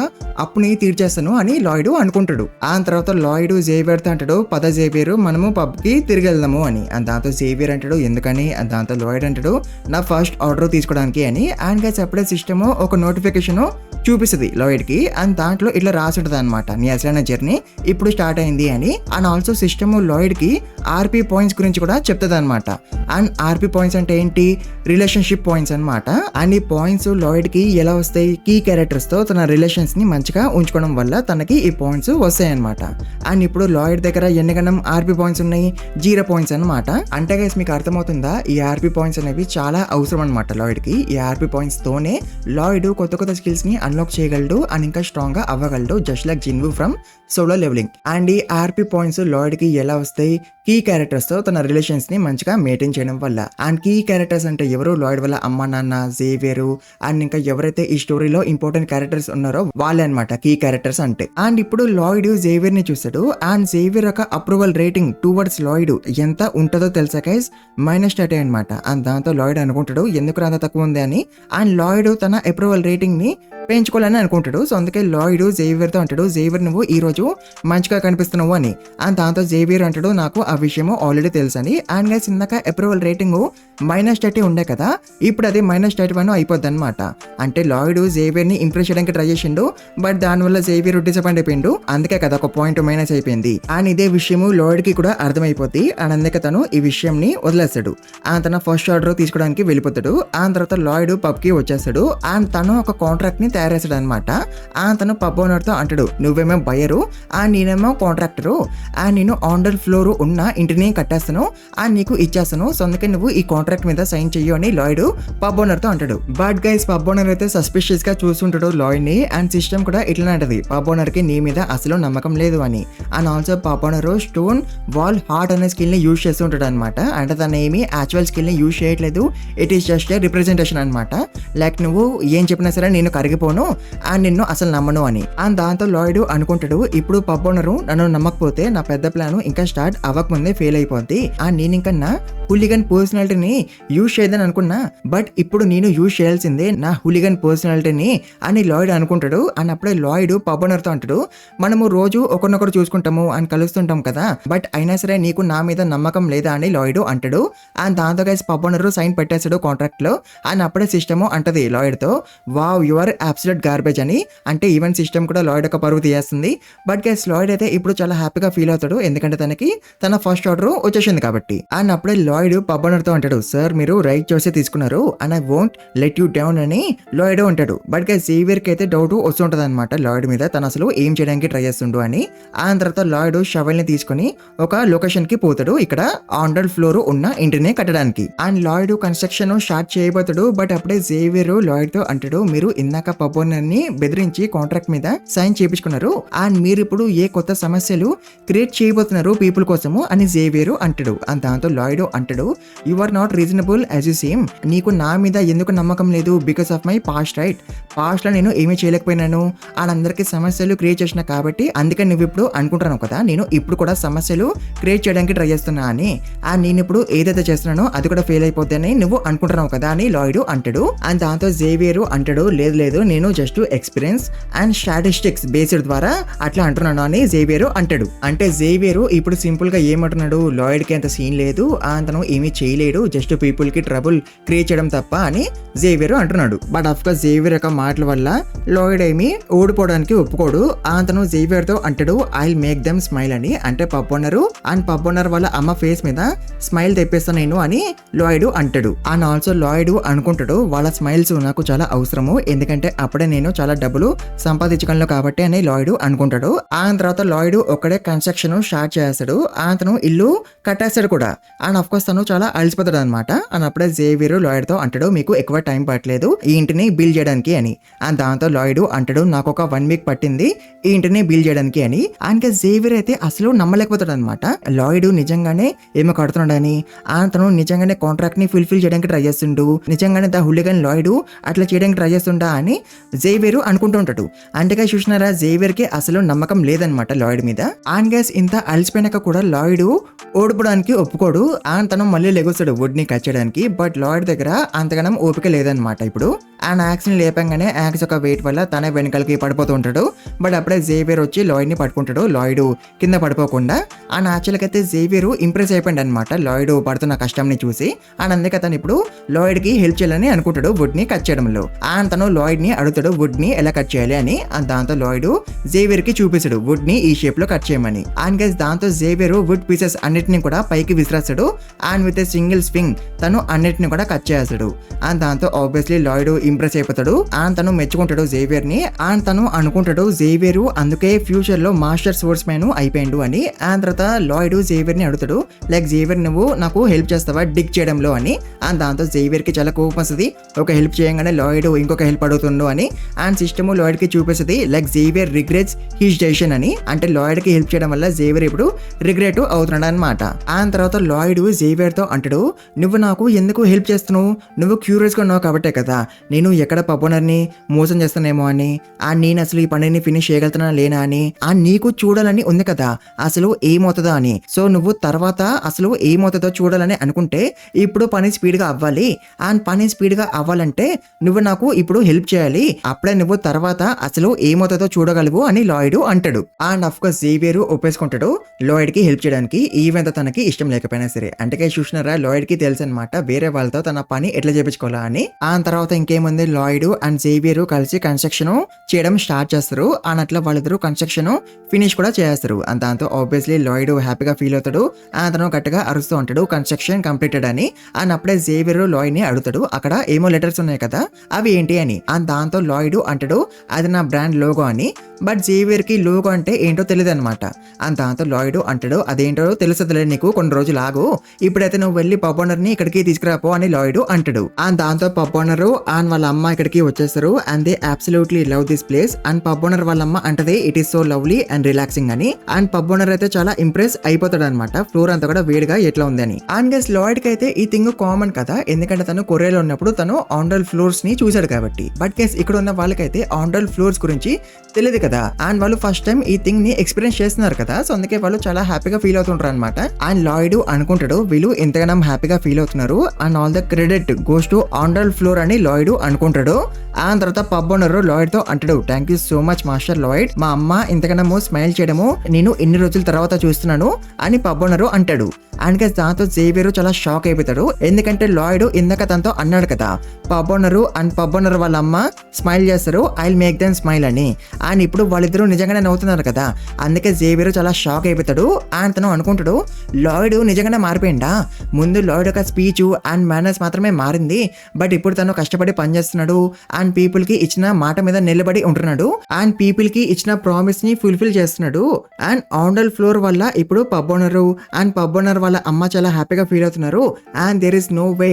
అప్పుని తీర్చేస్తాను అని లాయిడ్ అనుకుంటాడు. ఆ తర్వాత లాయిడ్ జేవియర్ తో అంటాడు పద జేవియర్ మనము పబ్ కి తిరిగి వెళ్దాము అని. అండ్ దాంతో జేవియర్ అంటాడు ఎందుకని, అండ్ దాంతో లాయిడ్ అంటాడు నా ఫస్ట్ ఆర్డర్ తీసుకోవడానికి అని. అండ్ గైస్ అప్పుడే సిస్టమ్ ఒక నోటిఫికేషన్ చూపిస్తుంది లాయిడ్ కి, అండ్ దాంట్లో ఇట్లా రాసి ఉంటుంది అనమాట నీ అసలైన జర్నీ ఇప్పుడు స్టార్ట్ అయింది అని. అండ్ ఆల్సో సిస్టమ్ లాయిడ్ కి ఆర్పీ పాయింట్స్ గురించి కూడా చెప్తుంది అనమాట. అండ్ ఆర్పీ పాయింట్స్ అంటే ఏంటి, రిలేషన్షిప్ పాయింట్స్ అనమాట. అండ్ ఈ పాయింట్స్ లాయిడ్ కి ఎలా వస్తాయి, కీ క్యారెక్టర్స్ తో తన రిలేషన్స్ ని మంచిగా ఉంచుకోవడం వల్ల తనకి ఈ పాయింట్స్ వస్తాయి అనమాట. అండ్ ఇప్పుడు లాయిడ్ దగ్గర ఎన్నిగనం ఆర్పీ పాయింట్స్ ఉన్నాయి, 0 పాయింట్స్ అనమాట. అంటే గైస్ మీకు అర్థమవుతుందా, ఈ ఆర్పీ పాయింట్స్ అనేవి చాలా అవసరం అనమాట లాయిడ్ కి. ఈ ఆర్పీ పాయింట్స్ తోనే లాయిడ్ కొత్త కొత్త స్కిల్స్ ని అన్లాక్ చేయగలడు అండ్ ఇంకా స్ట్రాంగ్ గా అవ్వగలడు, just like Jinwoo from Solo Leveling. And ఈ ఆర్పీ పాయింట్స్ లాయిడ్ కి ఎలా వస్తాయి, కీ క్యారెక్టర్స్ తో తన రిలేషన్స్ ని మంచిగా మెయింటైన్ చేయడం వల్ల. అండ్ కీ క్యారెక్టర్స్ అంటే ఎవరు, లాయిడ్ వల్ల అమ్మ నాన్న, జేవియర్ అండ్ ఇంకా ఎవరైతే ఈ స్టోరీలో ఇంపార్టెంట్ క్యారెక్టర్స్ ఉన్నారో వాళ్ళే అనమాట కీ క్యారెక్టర్స్ అంటే. అండ్ ఇప్పుడు లాయిడ్ జేవియర్ ని చూస్తాడు అండ్ జేవియర్ యొక్క అప్రూవల్ రేటింగ్ టువర్డ్స్ లాయిడ్ ఎంత ఉంటుందో తెలుసా గైస్, -30 అనమాట. అండ్ దాంతో లాయిడ్ అనుకుంటాడు ఎందుకు అంత తక్కువ ఉంది అని. అండ్ లాయిడ్ తన అప్రూవల్ రేటింగ్ ని పెంచుకోవాలని అనుకుంటాడు. సో అందుకే లాయిడ్ జేవియర్ తో అంటాడు జేవియర్ నువ్వు ఈ రోజు మంచిగా కనిపిస్తున్నావు అని. అండ్ దాంతో జేవియర్ అంటాడు నాకు ఆ విషయం ఆల్రెడీ తెలుసు అని. అండ్ గైస్ ఇందాక అప్రూవల్ రేటింగ్ -30 ఉండే కదా, ఇప్పుడు అది -31 అయిపోద్ది అనమాట. అంటే లాయిడ్ జేవియర్ ని ఇంప్రెస్ చేయడానికి ట్రై చేసిండు బట్ దానివల్ల జేవియర్ డిసప్పాయింట్ అయిపోయిండు, అందుకే కదా ఒక పాయింట్ మైనస్ అయిపోయింది. అండ్ ఇదే విషయం లాయిడ్ కి కూడా అర్థమైపోద్ది అండ్ అందుకే తను ఈ విషయం ని వదిలేస్తాడు. అండ్ తన ఫస్ట్ ఆర్డర్ తీసుకోవడానికి వెళ్ళిపోతాడు. అండ్ తర్వాత లాయిడ్ పబ్ కి వచ్చేస్తాడు అండ్ తను ఒక కాంట్రాక్ట్ ని తయారు చేస్తాడు అనమాట. అండ్ తను పబ్ ఓనర్ తో అంటాడు నువ్వేమో బయరు అండ్ నేనేమో కాంట్రాక్టరు అండ్ నేను ఆండర్ ఫ్లోర్ ఉన్న ఇంటిని కట్టేస్తాను అండ్ నీకు ఇచ్చేస్తాను, సో అందుకే నువ్వు ఈ కాంట్రాక్ట్ మీద సైన్ చెయ్యు అని లాయిడ్ పబ్ ఓనర్ తో అంటాడు. బట్ గైస్ పబ్ ఓనర్ అయితే సస్పిషియస్ గా చూస్తుంటాడు లాయిడ్ ని. అండ్ సిస్టమ్ కూడా ఇట్లనే అంటది పబ్ ఓనర్ కి నీ మీద అసలు నమ్మకం లేదు అని. And also pub owner stone wall heart అనే స్కిల్ ని యూజ్ చేస్తుంటాడు అనమాట. అంటే తన ఏమి యాక్చువల్ స్కిల్ ని యూజ్ చేయట్లేదు, it is just a representation అనమాట. లైక్ నువ్వు ఏం చెప్పినా సరే నేను కరిగిపోను అండ్ నిన్ను అసలు నమ్మను అని. అండ్ దాంతో లాయిడ్ అనుకుంటాడు ఇప్పుడు పబ్ ఓనర్ నన్ను నమ్మకపోతే నా పెద్ద ప్లాన్ ఇంకా స్టార్ట్ అవ్వకముందే ఫెయిల్ అయిపోద్ది అండ్ నేను ఇంకా నా హులిగన్ పర్సనాలిటీని యూజ్ చేయదని అనుకున్నా బట్ ఇప్పుడు నేను యూజ్ చేయాల్సిందే నా హులిగన్ పర్సనాలిటీని అని లాయిడ్ అనుకుంటాడు. అండ్ అప్పుడే లాయిడ్ పబ్ ఓనర్ తో అంటాడు మనము రోజు ఒకరినొకరు చూసుకుంటాము అండ్ కలుస్తుంటాం కదా బట్ అయినా సరే నీకు నా మీద నమ్మకం లేదా అని లాయిడ్ అంటాడు. అండ్ దాంతో గైస్ పబ్ ఓనర్ సైన్ పెట్టేస్తాడు కాంట్రాక్ట్ లో. అండ్ అప్పుడే సిస్టమ్ అంటది లాయిడ్ తో wow you are absolute garbage అని. అంటే ఈవెన్ సిస్టమ్ కూడా లాయిడ్ యొక్క పరువు తీయేస్తుంది. బట్ గైస్ లాయిడ్ అయితే ఇప్పుడు చాలా హ్యాపీగా ఫీల్ అవుతాడు ఎందుకంటే తనకి తన ఫస్ట్ ఆర్డర్ వచ్చేసింది కాబట్టి. అండ్ అప్పుడే లాయిడ్ పబ్ ఓనర్ తో అంటాడు సార్ మీరు రైట్ చాయిస్ తీసుకున్నారు and I won't let you down అని లాయిడ్ అంటాడు. బట్ గైస్ జేవియర్ కి అయితే డౌట్ వస్తుంటది అనమాట లాయిడ్ మీద, తను అసలు ఏం చేయడానికి ట్రై చేస్తుండు అని. ఆ తర్వాత లాయిడ్ షవెల్ ని తీసుకుని ఒక లొకేషన్ కి పోతాడు ఇక్కడ ఆండర్ ఫ్లోర్ ఉన్న ఇంటిని కట్టడానికి. అండ్ లాయిడ్ కన్స్ట్రక్షన్ స్టార్ట్ చేయబోతాడు బట్ అప్పుడే జేవియర్ లాయిడ్ తో అంటాడు మీరు ఇందాక పబ్ ఓనర్ ని బెదిరించి కాంట్రాక్ట్ మీద సైన్ చేయించుకున్నారు అండ్ మీరు ఇప్పుడు ఏ కొత్త సమస్యలు క్రియేట్ చేయబోతున్నారు పీపుల్ కోసము అని జేవియర్ అంటాడు. అండ్ దాంతో లాయిడ్ అంటాడు you are not reasonable as you same, నీకు నా మీద ఎందుకు నమ్మకం లేదు because of my past right. Past లో నేను ఏమీ చేయలేకపోయినాను, వాళ్ళందరికీ సమస్యలు క్రియేట్ చేసిన కాబట్టి అందుకని నువ్వు ఇప్పుడు అనుకుంటున్నావు కదా నేను ఇప్పుడు కూడా సమస్యలు క్రియేట్ చేయడానికి ట్రై చేస్తున్నా అని, అండ్ నేను ఇప్పుడు ఏదైతే చేస్తున్నానో అది కూడా ఫెయిల్ అయిపోద్దని నువ్వు అనుకుంటున్నావు కదా అని లాయిడ్ అంటాడు. అండ్ దాంతో జేవియర్ అంటాడు, లేదు లేదు నేను just experience and statistics based ద్వారా అట్లా అంటున్నాను అని జేవియర్ అంటాడు. అంటే జేవియర్ ఇప్పుడు సింపుల్ గా ఏమంటున్నాడు, లాయిడ్ కి అంత సీన్ లేదు, అతను ఏమీ చేయలేడు, జస్ట్ పీపుల్ కి ట్రబుల్ క్రియేట్ చేయడం తప్ప అని జేవియర్ అంటున్నాడు. బట్ అఫ్ కోర్స్ జేవియర్ యొక్క మాటల వల్ల లాయిడ్ ఏమీ ఓడిపోవడానికి ఒప్పుకోడు. అతను జేవియర్ తో అంటాడు, ఐ మేక్ దెమ్ స్మైల్ అని, అంటే pub owner and pub owner వాళ్ళ అమ్మ ఫేస్ మీద స్మైల్ తెప్పిస్తాను నేను అని లాయిడ్ అంటాడు. అండ్ ఆల్సో లాయిడ్ అనుకుంటాడు, వాళ్ళ స్మైల్స్ నాకు చాలా అవసరము, ఎందుకంటే అప్పుడే నేను చాలా డబ్బులు సంపాదించగలను కాబట్టి అని లాయిడ్ అనుకుంటాడు. ఆ తర్వాత లాయిడ్ ఒక్కడే కన్స్ట్రక్షన్ స్టార్ట్ చేస్తాడు. అతను ఇల్లు కట్టేస్తాడు కూడా. అండ్ అఫ్ కోర్స్ తను చాలా అలసిపోతాడు అనమాట. అండ్ అప్పుడే జేవియర్ లాయిడ్ తో అంటాడు, మీకు ఎక్కువ టైం పట్టలేదు ఈ ఇంటిని బిల్డ్ చేయడానికి అని. అండ్ దాంతో లాయిడ్ అంటాడు, నాకు ఒక 1 వీక్ పట్టింది ఈ ఇంటిని బిల్డ్ చేయడానికి అని. అండ్ జేవియర్ అయితే అసలు నమ్మలేకపోతాడు అనమాట, లాయిడ్ నిజంగానే ఏమో కడుతున్నాడని, అతను నిజంగానే కాంట్రాక్ట్ ని ఫుల్ఫిల్ చేయడానికి ట్రై చేస్తుండు, నిజంగానే ద హులిగన్ లాయిడ్ అట్లా చేయడానికి ట్రై చేస్తుండా అని జేవియర్ అనుకుంటూ ఉంటాడు. అంటే చూసినారా, జేవియర్ కి అసలు నమ్మకం లేదనమాట లాయిడ్ మీద. అండ్ గైస్ ఇంత అలసిపోయినాక కూడా లాయిడ్ ఓడిపోవడానికి ఒప్పుకోడు. అండ్ తను మళ్ళీ లెగుస్తాడు వుడ్ ని కట్ చేయడానికి. బట్ లాయిడ్ దగ్గర అంతగానం ఓపిక లేదనమాట ఇప్పుడు. అండ్ యాక్స్ ని లేపంగానే యాక్స్ యొక్క వెయిట్ వల్ల తన వెనకాలకి పడిపోతూ ఉంటాడు. బట్ అప్పుడే జేవియర్ వచ్చి లాయిడ్ ని పట్టుకుంటాడు, లాయిడ్ కింద పడిపోకుండా. అండ్ యాక్చువల్గా అయితే జేవియర్ ఇంప్రెస్ అయిపోయింది అనమాట లాయిడ్ పడుతున్న కష్టం ని చూసి. అండ్ అందుకే తను ఇప్పుడు లాయిడ్ కి హెల్ప్ చేయాలని అనుకుంటాడు వుడ్ ని కట్ చేయడంలో. అండ్ తను లాయిడ్ ని అడుగుతాడు వుడ్ ని ఎలా కట్ చేయాలి అని. అండ్ దాంతో లాయిడ్ జేవియర్ కి చూపిస్తాడు వుడ్ ని ఈ షేప్ లో కట్ చేయమని. అండ్ గైస్ దాంతో జేవియర్ వుడ్ పీసెస్ అన్నిటిని కూడా పైకి విసిరేస్తాడు. And with a single swing తను అన్నిటిని కూడా కట్ చేస్తాడు. అండ్ దాంతో ఆబ్వియస్లీ లాయిడ్ ఇంప్రెస్ అయిపోతాడు. అండ్ తను మెచ్చుకుంటాడు జేవియర్ ని. అండ్ తను అనుకుంటాడు జేవియర్ అందుకే ఫ్యూచర్ లో మాస్టర్ స్పోర్ట్స్ మ్యాన్ అయిపోయిండు అని. అండ్ తర్వాత లాయిడ్ జేవియర్ ని అడుగుతాడు, లైక్ జేవియర్ నువ్వు నాకు హెల్ప్ చేస్తావా డిగ్ చేయడంలో అని. అండ్ దాంతో జేవియర్ కి చాలా కోపం వస్తుంది, ఒక హెల్ప్ చేయగానే లాయిడ్ ఇంకొక హెల్ప్ అడుగుతుండు అని. అండ్ సిస్టమ్ లాయిడ్ కి చూపిస్తుంది, like Xavier regrets his decision అని, అంటే లాయిడ్ కి హెల్ప్ చేయడం వల్ల జేవియర్ ఇప్పుడు రిగ్రెట్ అవుతున్నాడు అనమాట. అండ్ తర్వాత లాయిడ్ జేవియర్ తో అంటాడు, నువ్వు నాకు ఎందుకు హెల్ప్ చేస్తున్నావు, నువ్వు క్యూరియస్ గా ఉన్నావు కాబట్టే కదా నేను ఎక్కడ పబ్ ఓనర్ ని మోసం చేస్తానేమో అని, అండ్ నేను అసలు ఈ పనిని ఫినిష్ చేయగలుగుతున్నా లేనా అని, అండ్ నీకు చూడాలని ఉంది కదా అసలు ఏమవుతుందో అని. సో నువ్వు తర్వాత అసలు ఏమవుతుందో చూడాలని అనుకుంటే ఇప్పుడు పని స్పీడ్ గా అవ్వాలి. అండ్ పని స్పీడ్ గా అవ్వాలంటే నువ్వు నాకు ఇప్పుడు హెల్ప్ చేయాలి, అప్పుడే నువ్వు తర్వాత అసలు ఏమవుతుందో చూడగలవు అని లాయిడ్ అంటాడు. అండ్ అఫ్ కోర్స్ జేవియర్ ఒప్పేసుకుంటాడు లాయిడ్ కి హెల్ప్ చేయడానికి, ఈవెన్ తనకి ఇష్టం లేకపోయినా సరే. అంటే చూసినారా, లాయిడ్ కి తెలుసు అనమాట వేరే వాళ్ళతో తన పని ఎట్లా చేపించుకోవాలా అని. ఆ తర్వాత ఇంకేముంది, లాయిడ్ అండ్ జేవియర్ కలిసి కన్స్ట్రక్షన్ చేయడం స్టార్ట్ చేస్తారు. అండ్ అట్లా వాళ్ళిద్దరు కన్స్ట్రక్షన్ ఫినిష్ కూడా చేస్తారు. అండ్ దాంతో ఆబ్వియస్లీ లాయిడ్ హ్యాపీగా ఫీల్ అవుతాడు. అతను గట్టిగా అరుస్తూ ఉంటాడు కన్స్ట్రక్షన్ కంప్లీటెడ్ అని. అండ్ అప్పుడే జేవియర్ లాయిడ్ ని అడుగుతాడు, అక్కడ ఏమో లెటర్స్ ఉన్నాయి కదా అవి ఏంటి అని. అండ్ దాంతో లాయిడ్ అంటాడు, అది నా బ్రాండ్ లోగో అని. బట్ జేవియర్ కి లోగో అంటే ఏంటో తెలియదు అనమాట. అండ్ దాంతో లాయిడ్ అంటాడు, అదేంటో తెలుస్తుంది నీకు, కొన్ని రోజులు ఆగు, ఇప్పుడైతే నువ్వు వెళ్ళి పబ్ ఓనర్ ని ఇక్కడికి తీసుకురాపో అని లాయిడ్ అంటాడు. అండ్ దాంతో పబ్ ఓనర్ అండ్ వాళ్ళ అమ్మ ఇక్కడికి వచ్చేస్తారు. And they absolutely love this place. And pub owner వాళ్ళ అమ్మ అంటది, it is so lovely and relaxing అని. అండ్ పబ్ ఓనర్ అయితే చాలా ఇంప్రెస్ అయిపోతాడు అనమాట, ఫ్లోర్ అంతా కూడా వేడిగా ఎట్లా ఉంది అని. అండ్ గైస్ లాయిడ్ కి అయితే ఈ థింగ్ కామన్ కదా, ఎందుకంటే తను కొరియాలో ఉన్నప్పుడు తను ఆండ్రల్ ఫ్లోర్స్ ని చూసాడు కాబట్టి. బట్ గైస్ ఇక్కడ ఉన్న వాళ్ళకైతే ఆండ్రల్ ఫ్లోర్స్ గురించి తెలియదు కదా. అండ్ వాళ్ళు ఫస్ట్ టైం ఈ థింగ్ ని ఎక్స్పీరియన్స్ చేస్తున్నారు కదా, సో అందుకే వాళ్ళు చాలా హ్యాపీగా ఫీల్ అవుతుంటారు అనమాట. అండ్ లాయిడ్ అనుకుంటాడు, వీళ్ళు ఎంతగానో హ్యాపీగా ఫీల్ అవుతున్నారు and all the credit goes to Andral flour అని లాయిడ్ అనుకుంటాడు. ఆ తర్వాత పబ్ ఓనర్ లాయిడ్ తో అంటాడు, thank you so much master Lloyd, మా అమ్మ ఇంతకన్నా స్మైల్ చేయడము నేను ఇన్ని రోజుల తర్వాత చూస్తున్నాను అని పబ్ ఓనర్ అంటాడు. అండ్ దాంతో జేవియర్ చాలా షాక్ అయిపోతాడు, ఎందుకంటే లాయిడ్ ఇందాక తనతో అన్నాడు కదా pub owner and pub owner వాళ్ళ అమ్మ స్మైల్ చేస్తారు, I will make them smile అని. అండ్ ఇప్పుడు వాళ్ళిద్దరూ నిజంగానే నవ్వుతున్నారు కదా, అందుకే జేవియర్ చాలా షాక్ అయిపోతాడు. అండ్ తను అనుకుంటాడు, లాయిడ్ నిజంగానే మారిపోయిందా, ముందు లాయిడ్ యొక్క స్పీచ్ అండ్ మేనర్స్ మాత్రమే మారింది, బట్ ఇప్పుడు తను కష్టపడి పనిచేస్తున్నాడు అండ్ పీపుల్ కి ఇచ్చిన మాట మీద నిలబడి ఉంటున్నాడు అండ్ పీపుల్ కి ఇచ్చిన ప్రామిస్ ని ఫుల్ఫిల్ చేస్తున్నాడు. అండ్ ఆండల్ ఫ్లోర్ వల్ల ఇప్పుడు pub owner and pub owner వాళ్ళ అమ్మ చాలా హ్యాపీగా ఫీల్ అవుతున్నారు. And there is no way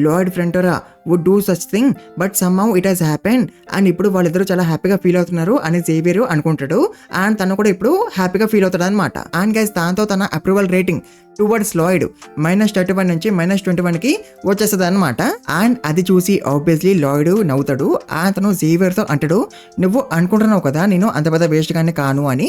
Lloyd Frontera would do such thing but somehow it has happen. And ఇప్పుడు వాళ్ళిద్దరూ చాలా హ్యాపీగా ఫీల్ అవుతున్నారు అని జేవియర్ అనుకుంటాడు. అండ్ తను కూడా ఇప్పుడు హ్యాపీగా ఫీల్ అవుతాడు అనమాట. అండ్ గైస్ దాంతో తన అప్రూవల్ రేటింగ్ టువర్డ్స్ లాయిడ్ -31 నుంచి -21కి వచ్చేస్తుంది అనమాట. అండ్ అది చూసి ఆబ్వియస్లీ లాయిడ్ నవ్వుతాడు. అతను జేవియర్తో అంటాడు, నువ్వు అనుకుంటున్నావు కదా నేను అంత పెద్ద వేస్ట్ గానే కాను అని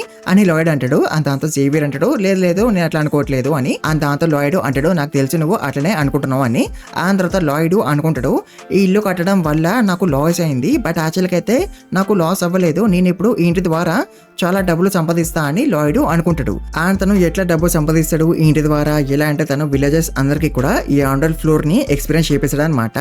లాయిడ్ అంటాడు. అండ్ దాంతో జేవియర్ అంటాడు, లేదు నేను అట్లా అనుకోవట్లేదు అని. అండ్ దాంతో లాయిడ్ అంటాడు, నాకు తెలుసు నువ్వు అట్లనే అనుకుంటున్నావు అని. ఆ తర్వాత లాయిడ్ అనుకుంటాడు, ఈ ఇల్లు కట్టడం వల్ల నాకు లాస్ అయింది, బట్ యాక్చువల్గా అయితే నాకు లాస్ అవ్వలేదు, నేను ఇప్పుడు ఈ ఇంటి ద్వారా చాలా డబ్బులు సంపాదిస్తా అని లాయిడ్ అనుకుంటాడు. అండ్ తను ఎట్లా డబ్బు సంపాదిస్తాడు ఈ ఇంటి ద్వారా, ఎలా అంటే తను విలేజెస్ అందరికి కూడా ఈ అండర్ ఫ్లోర్ ని ఎక్స్పీరియన్స్ చేపిస్తాడు అనమాట.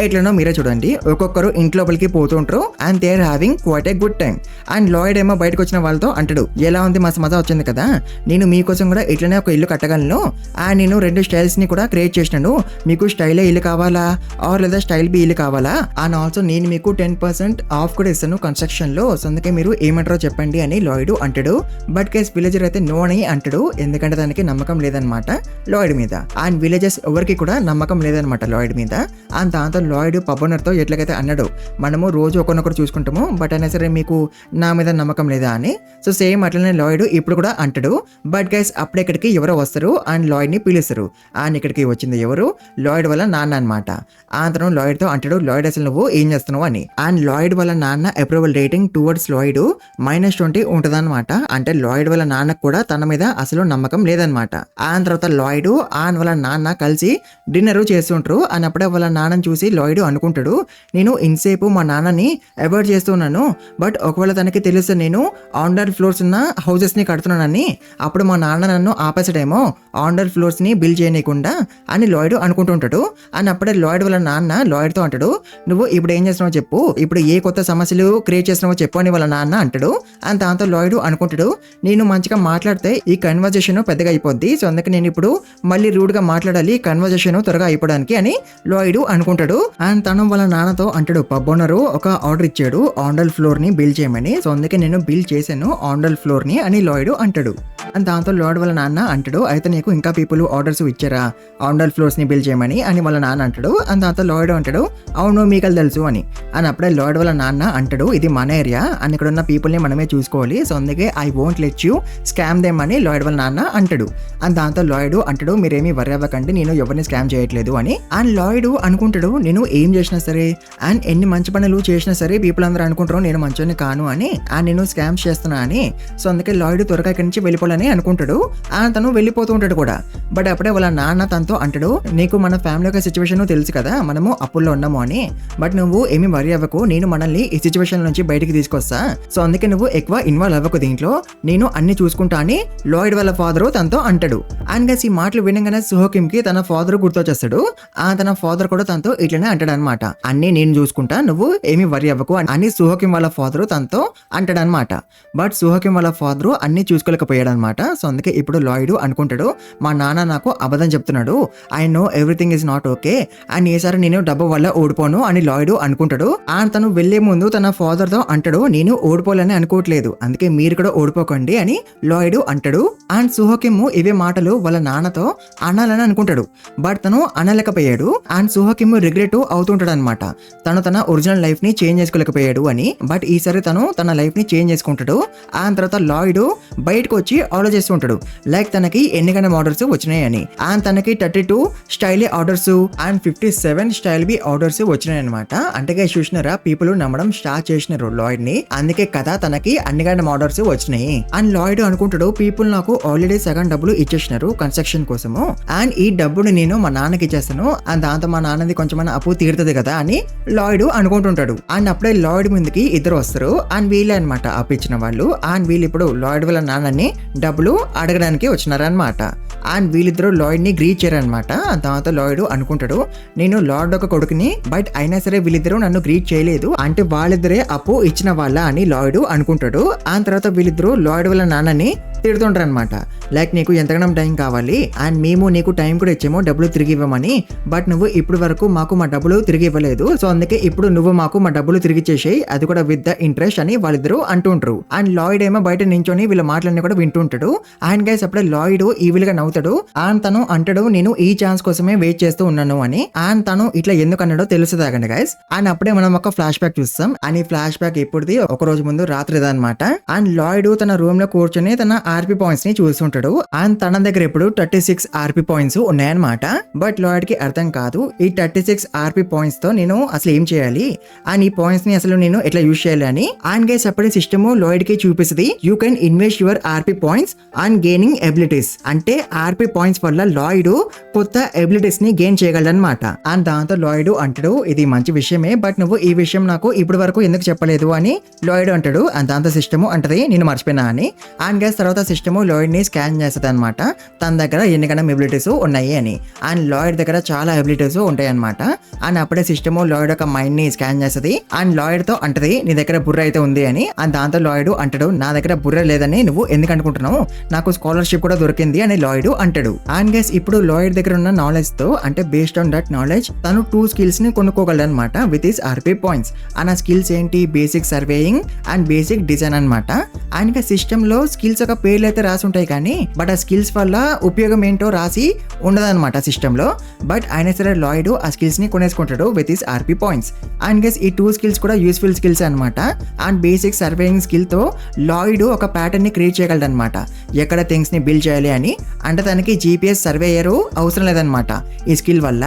ఎట్లనో మీరే చూడండి, ఒక్కొక్కరు ఇంట్లోపలికి పోతుంటారు and they are having quite a good time. And Lloyd ఏమో బయటకు వచ్చిన వాళ్ళతో అంటాడు, ఎలా ఉంది మజా వచ్చింది కదా, నేను మీకోసం కూడా ఇట్లనే ఒక ఇల్లు కట్టగలను. అండ్ నేను 2 స్టైల్స్ ని కూడా క్రియేట్ చేసినాను, మీకు స్టైల్ ఇల్లు కావాలా ఆర్ లేదా స్టైల్ బి ఇల్లు కావాలా, అండ్ ఆల్సో నేను మీకు 10% ఆఫ్ కూడా ఇస్తాను కన్స్ట్రక్షన్ లో, సో అందుకే మీరు ఏమంటారో చెప్పండి అని లాయిడ్ అంటాడు. బట్ కేస్ విలేజర్ అయితే నో అని అంటాడు, ఎందుకంటే దానికి నమ్మకం లేదనమాట లాయిడ్ మీద. అండ్ విలేజెస్ ఎవరికి కూడా నమ్మకం లేదనమాట లాయిడ్ మీద. అండ్ దాంతో లాయిడ్ పబ్ ఓనర్ తో ఎట్లాగైతే అన్నాడు, మనము రోజు ఒకరినొకరు చూసుకుంటాము, బట్ అయినా సరే మీకు నా మీద నమ్మకం లేదా అని. సో సేమ్ అట్లనే లాయిడ్ ఇప్పుడు కూడా అంటాడు. బట్ గైస్ అప్పుడే ఇక్కడికి ఎవరో వస్తారు అండ్ లాయిడ్ ని పిలుస్తారు. అండ్ ఇక్కడికి వచ్చింది ఎవరు, లాయిడ్ వాళ్ళ నాన్న అనమాట. అతను లాయిడ్ తో అంటాడు, లాయిడ్ అసలు నువ్వు ఏం చేస్తున్నావు అని. అండ్ లాయిడ్ వాళ్ళ నాన్న అప్రూవల్ రేటింగ్ టువర్డ్స్ లాయిడ్ -20 ఉంటదన్నమాట. అంటే లాయిడ్ వాళ్ళ నాన్నకు కూడా తన మీద అసలు నమ్మకం లేదనమాట. ఆ తర్వాత లాయిడ్ అండ్ వాళ్ళ నాన్న కలిసి డిన్నర్ చేస్తుంటారు. అన్నప్పుడే వాళ్ళ నాన్నని చూసి లాయిడ్ అనుకుంటాడు, నేను ఇన్సేపు మా నాన్నని అవాయిడ్ చేస్తున్నాను, బట్ ఒకవేళ తనకి తెలిస్తే నేను ఆండర్ ఫ్లోర్స్ ఉన్న హౌసెస్ ని కడుతున్నానని, అప్పుడు మా నాన్న నన్ను ఆపేసడేమో ఆండర్ ఫ్లోర్స్ ని బిల్డ్ చేయనీయకుండా అని లాయిడ్ అనుకుంటుంటాడు. అన్నప్పుడే లాయిడ్ వాళ్ళ నాన్న లాయిడ్ తో అంటాడు, నువ్వు ఇప్పుడు ఏం చేస్తున్నావో చెప్పు, ఇప్పుడు ఏ కొత్త సమస్యలు క్రియేట్ చేస్తున్నావో చెప్పు అని వాళ్ళ నాన్న అంటాడు. అండ్ దాంతో లాయిడ్ అనుకుంటాడు, నేను మంచిగా మాట్లాడితే ఈ కన్వర్జేషన్ పెద్దగా అయిపోద్ది, సో అందుకే నేను ఇప్పుడు మళ్ళీ రూడ్ గా మాట్లాడాలి కన్వర్జేషన్ త్వరగా అయిపోవడానికి అని లాయిడ్ అనుకుంటాడు. అండ్ తను వాళ్ళ నాన్నతో అంటాడు, పబ్ ఓనర్ ఒక ఆర్డర్ ఇచ్చాడు ఆండల్ ఫ్లోర్ ని బిల్డ్ చేయమని, సో అందుకే నేను బిల్డ్ చేశాను ఆండల్ ఫ్లోర్ ని అని లాయిడ్ అంటాడు. అండ్ దాంతో లాయిడ్ వాళ్ళ నాన్న అంటాడు, అయితే నీకు ఇంకా పీపుల్ ఆర్డర్స్ ఇచ్చారా ఆండల్ ఫ్లోర్స్ ని బిల్డ్ చేయమని అని వాళ్ళ నాన్న అంటాడు. అండ్ దాంతో లాయిడ్ అంటాడు, అవును మీకు తెలుసు అని. అని అప్పుడే లాయిడ్ వాళ్ళ నాన్న అంటాడు, ఇది మన ఏరియా అండ్ ఇక్కడ ఉన్న పీపుల్ ని మనమే చూసుకోవాలి, సో అందుకే I won't let you scam them అని లాయిడ్ వాళ్ళ నాన్న అంటాడు. అండ్ దాంతో లాయిడ్ అంటాడు, మీరేమీ వరి అవ్వకండి, నేను ఎవరిని స్కామ్ చేయట్లేదు అని. అండ్ లాయిడ్ అనుకుంటాడు, నేను ఏం చేసినా సరే అండ్ ఎన్ని మంచి పనులు చేసినా సరే పీపుల్ అందరూ అనుకుంటారు నేను మంచిని కాను అని, అండ్ నేను స్కామ్స్ చేస్తున్నా అని. సో అందుకే లాయిడ్ త్వరగా ఇక్కడి నుంచి వెళ్ళిపోవాలని అనుకుంటాడు. అండ్ తను వెళ్ళిపోతూ ఉంటాడు కూడా. బట్ అప్పుడే వాళ్ళ నాన్న తనతో అంటాడు, నీకు మన ఫ్యామిలీ యొక్క సిచ్యువేషన్ తెలుసు కదా, మనము అప్పుల్లో ఉన్నాము అని, బట్ నువ్వు ఏమి వరి అవ్వకు, నేను మనల్ని ఈ సిచ్యువేషన్ నుంచి బయటికి తీసుకొస్తా, సో అందుకే నువ్వు ఎక్కువ ఇన్వాల్వ్ అవ్వకు దీంట్లో, నేను అన్ని చూసుకుంటా అని లాయిడ్ వాళ్ళ ఫాదర్ తనతో అంటాడు. అండ్ గైస్ ఈ మాటలు వినగానే సుహోకిమ్ కి తన ఫాదర్ గుర్తొచ్చేస్తాడు. తన ఫాదర్ కూడా తనతో ఇట్లనే అంటాడు అనమాట, అన్ని నేను చూసుకుంటా నువ్వు ఏమి వరి అవ్వకు అని సుహోకిమ్ వాళ్ళ ఫాదర్ తనతో అంటాడు అనమాట. బట్ సుహోకిమ్ వాళ్ళ ఫాదర్ అన్ని చూసుకోలేకపోయాడు అనమాట. సో అందుకే ఇప్పుడు లాయిడ్ అనుకుంటాడు, మా నాన్న నాకు అబద్ధం చెప్తున్నాడు, I know everything is not okay and ఈసారి నేను డబ్బు వల్ల ఓడిపోను అని లాయిడ్ అనుకుంటాడు. అండ్ తను వెళ్లే ముందు తన ఫాదర్ తో అంటాడు, నేను ఓడిపోవాలని అనుకోవట్లేదు, అందుకే మీరు కూడా ఓడిపోకండి అని లాయిడ్ అంటాడు. అండ్ సుహోకిమ్ ఇవే మాటలు వాళ్ళ నాన్నతో అనాలని అనుకుంటాడు, బట్ తను అనలేకపోయాడు. అండ్ సుహోకిమ్ రిగ్రెట్ అవుతుంటాడు అనమాట, తను తన ఒరిజినల్ లైఫ్ ని చేంజ్ చేసుకోలేకపోయాడు అని. బట్ ఈసారి తను తన లైఫ్ ని చేంజ్ చేసుకుంటాడు. ఆ తర్వాత లాయిడ్ బయటకు వచ్చి ఆర్డర్ చేస్తూ ఉంటాడు, లైక్ తనకి ఎన్ని గంట ఆర్డర్స్ వచ్చినాయి అని. అండ్ తనకి 32 style orders and 57 style B orders వచ్చినాయి అనమాట. అంటే చూసినారా పీపుల్ నమ్మడం స్టార్ట్ చేసినారు లాయిడ్ ని, అందుకే కదా తనకి అన్ని గంట ఆర్డర్స్ వచ్చినాయి. అండ్ లాయిడ్ అనుకుంటాడు, పీపుల్ నాకు ఆల్రెడీ సగం డబ్బులు ఇచ్చేసినారు కన్స్ట్రక్షన్ కోసము, అండ్ ఈ డబ్బుని నేను మా నాన్నకి ఇచ్చేస్తాను, అండ్ దాంతో మా నాన్నది కొంచెం అప్పు తీరుతుంది కదా అని లాయిడ్ అనుకుంటుంటాడు. అండ్ అప్పుడే లాయిడ్ ముందుకి ఇద్దరు వస్తారు. అండ్ వీళ్ళే అనమాట అప్పు ఇచ్చిన వాళ్ళు. అండ్ వీళ్ళు ఇప్పుడు లాయిడ్ వాళ్ళ నాన్నని డబ్బులు అడగడానికి వచ్చినారనమాట. అండ్ వీళ్ళిద్దరు లాయిడ్ ని గ్రీట్ చేయరనమాట. దాంతో లాయిడ్ అనుకుంటాడు, నేను లార్డ్ ఒక కొడుకుని, బట్ అయినా సరే వీళ్ళిద్దరూ నన్ను గ్రీట్ చేయలేదు అంటే వాళ్ళిద్దరే అప్పు ఇచ్చిన వాళ్ళ అని లాయిడ్ అనుకుంటాడు. ఆ తర్వాత వీళ్ళిద్దరూ లాయిడ్ వాళ్ళ నాన్నని తిడుతుంటారు అనమాట. లైక్ నీకు ఎంతగానో టైం కావాలి అండ్ మేము నీకు టైం కూడా ఇచ్చాము డబ్బులు తిరిగి ఇవ్వమని, బట్ నువ్వు ఇప్పుడు వరకు మాకు మా డబ్బులు తిరిగి ఇవ్వలేదు, సో అందుకే ఇప్పుడు నువ్వు మాకు మా డబ్బులు తిరిగి ఇచ్చేసేయి, అది కూడా విత్ ద ఇంట్రెస్ట్ అని వాళ్ళిద్దరు అంటుంటారు. అండ్ లాయిడ్ ఏమో బయట నించొని వీళ్ళ మాటలన్నీ కూడా వింటుంటాడు. అండ్ గైస్ అప్పుడే లాయిడ్ ఈవిల్ గా నవ్వుతాడు అండ్ తను అంటాడు నేను ఈ ఛాన్స్ కోసమే వెయిట్ చేస్తూ ఉన్నాను అని. అండ్ తను ఇట్లా ఎందుకు అన్నాడో తెలుస్తుందాగండి గైస్. అండ్ అప్పుడే మనం ఒక ఫ్లాష్ బ్యాక్ చూస్తాం. అండ్ ఈ ఫ్లాష్ బ్యాక్ ఇప్పుడుది ఒక రోజు ముందు రాత్రిదన్నమాట. అండ్ లాయిడ్ తన రూమ్ లో కూర్చొని తన ఆర్పీ పాయింట్స్ ని చూస్తుంటాడు. అండ్ తన దగ్గర ఇప్పుడు 36 ఆర్పీ పాయింట్స్ ఉన్నాయన్నమాట. బట్ లాయిడ్ కి అర్థం కాదు ఈ 36 ఆర్పీ పాయింట్స్ తో నేను అసలు ఏం చేయాలి అండ్ ఈ పాయింట్స్ ని అసలు నేను ఎట్లా యూజ్ చేయాలి అని. అండ్ గైస్ అప్పుడే సిస్టమ్ లాయిడ్ కి చూపిస్తుంది you can invest your RP points and gaining abilities. అంటే ఆర్పీ పాయింట్స్ వల్ల లాయిడ్ కొత్త ఎబిలిటీస్ ని గెయిన్ చేయగలడనమాట. అండ్ దాంతో లాయిడ్ అంటాడు ఇది మంచి విషయమే, బట్ నువ్వు ఈ విషయం నాకు ఇప్పటి వరకు ఎందుకు చెప్పలేదు అని లాయిడ్ అంటాడు. అండ్ దాంతో సిస్టమ్ అంటది నేను మర్చిపోయినా అని. అండ్ గైస్ తర్వాత సిస్టమ్ లాయిడ్ ని స్కాన్ చేస్తుంది అనమాట, తన దగ్గర ఎన్నికైనా ఎబిలిటీస్ ఉన్నాయి అని. అండ్ లాయిడ్ దగ్గర చాలా ఎబిలిటీస్ ఉంటాయి అనమాట. అండ్ అప్పుడే సిస్టమ్ లాయిడ్ యొక్క మైండ్ ని స్కాన్ చేస్తుంది అండ్ లాయిడ్ తో అంటది నీ దగ్గర బుర్ర అయితే ఉంది అని. అండ్ దాంతో లాయిడ్ అంటాడు నా దగ్గర బుర్ర లేదని నువ్వు ఎందుకు అనుకుంటున్నావు, నాకు స్కాలర్షిప్ కూడా దొరికింది అని లాయిడ్ అంటాడు. అండ్ గైస్ ఇప్పుడు లాయిడ్ దగ్గర ఉన్న నాలెడ్జ్ తో అంటే బేస్డ్ ఆన్ దట్ నాలెడ్జ్ తను 2 స్కిల్స్ ని కొనుక్కోగలడు అనమాట with his RP points. And ఆ స్కిల్స్ ఏంటి basic surveying and basic design అనమాట. అండ్ సిస్టమ్ లో స్కిల్స్ ఒక పేర్లు అయితే రాసి ఉంటాయి కానీ బట్ ఆ స్కిల్స్ వల్ల ఉపయోగం ఏంటో రాసి ఉండదన్నమాట సిస్టమ్ లో. బట్ అయినా సరే లాయిడ్ ఆ స్కిల్స్ ని కొనేసుకుంటాడు with his RP points. And guys ఈ 2 స్కిల్స్ కూడా యూస్ఫుల్ స్కిల్స్ అనమాట. అండ్ బేసిక్ సర్వేయింగ్ స్కిల్ తో లాయిడ్ ఒక ప్యాటర్న్ ని క్రియేట్ చేయగలడు అనమాట ఎక్కడ థింగ్స్ ని బిల్డ్ చేయాలి అని. అంటే తనకి జీపీఎస్ సర్వేయర్ అవసరం లేదనమాట ఈ స్కిల్ వల్ల.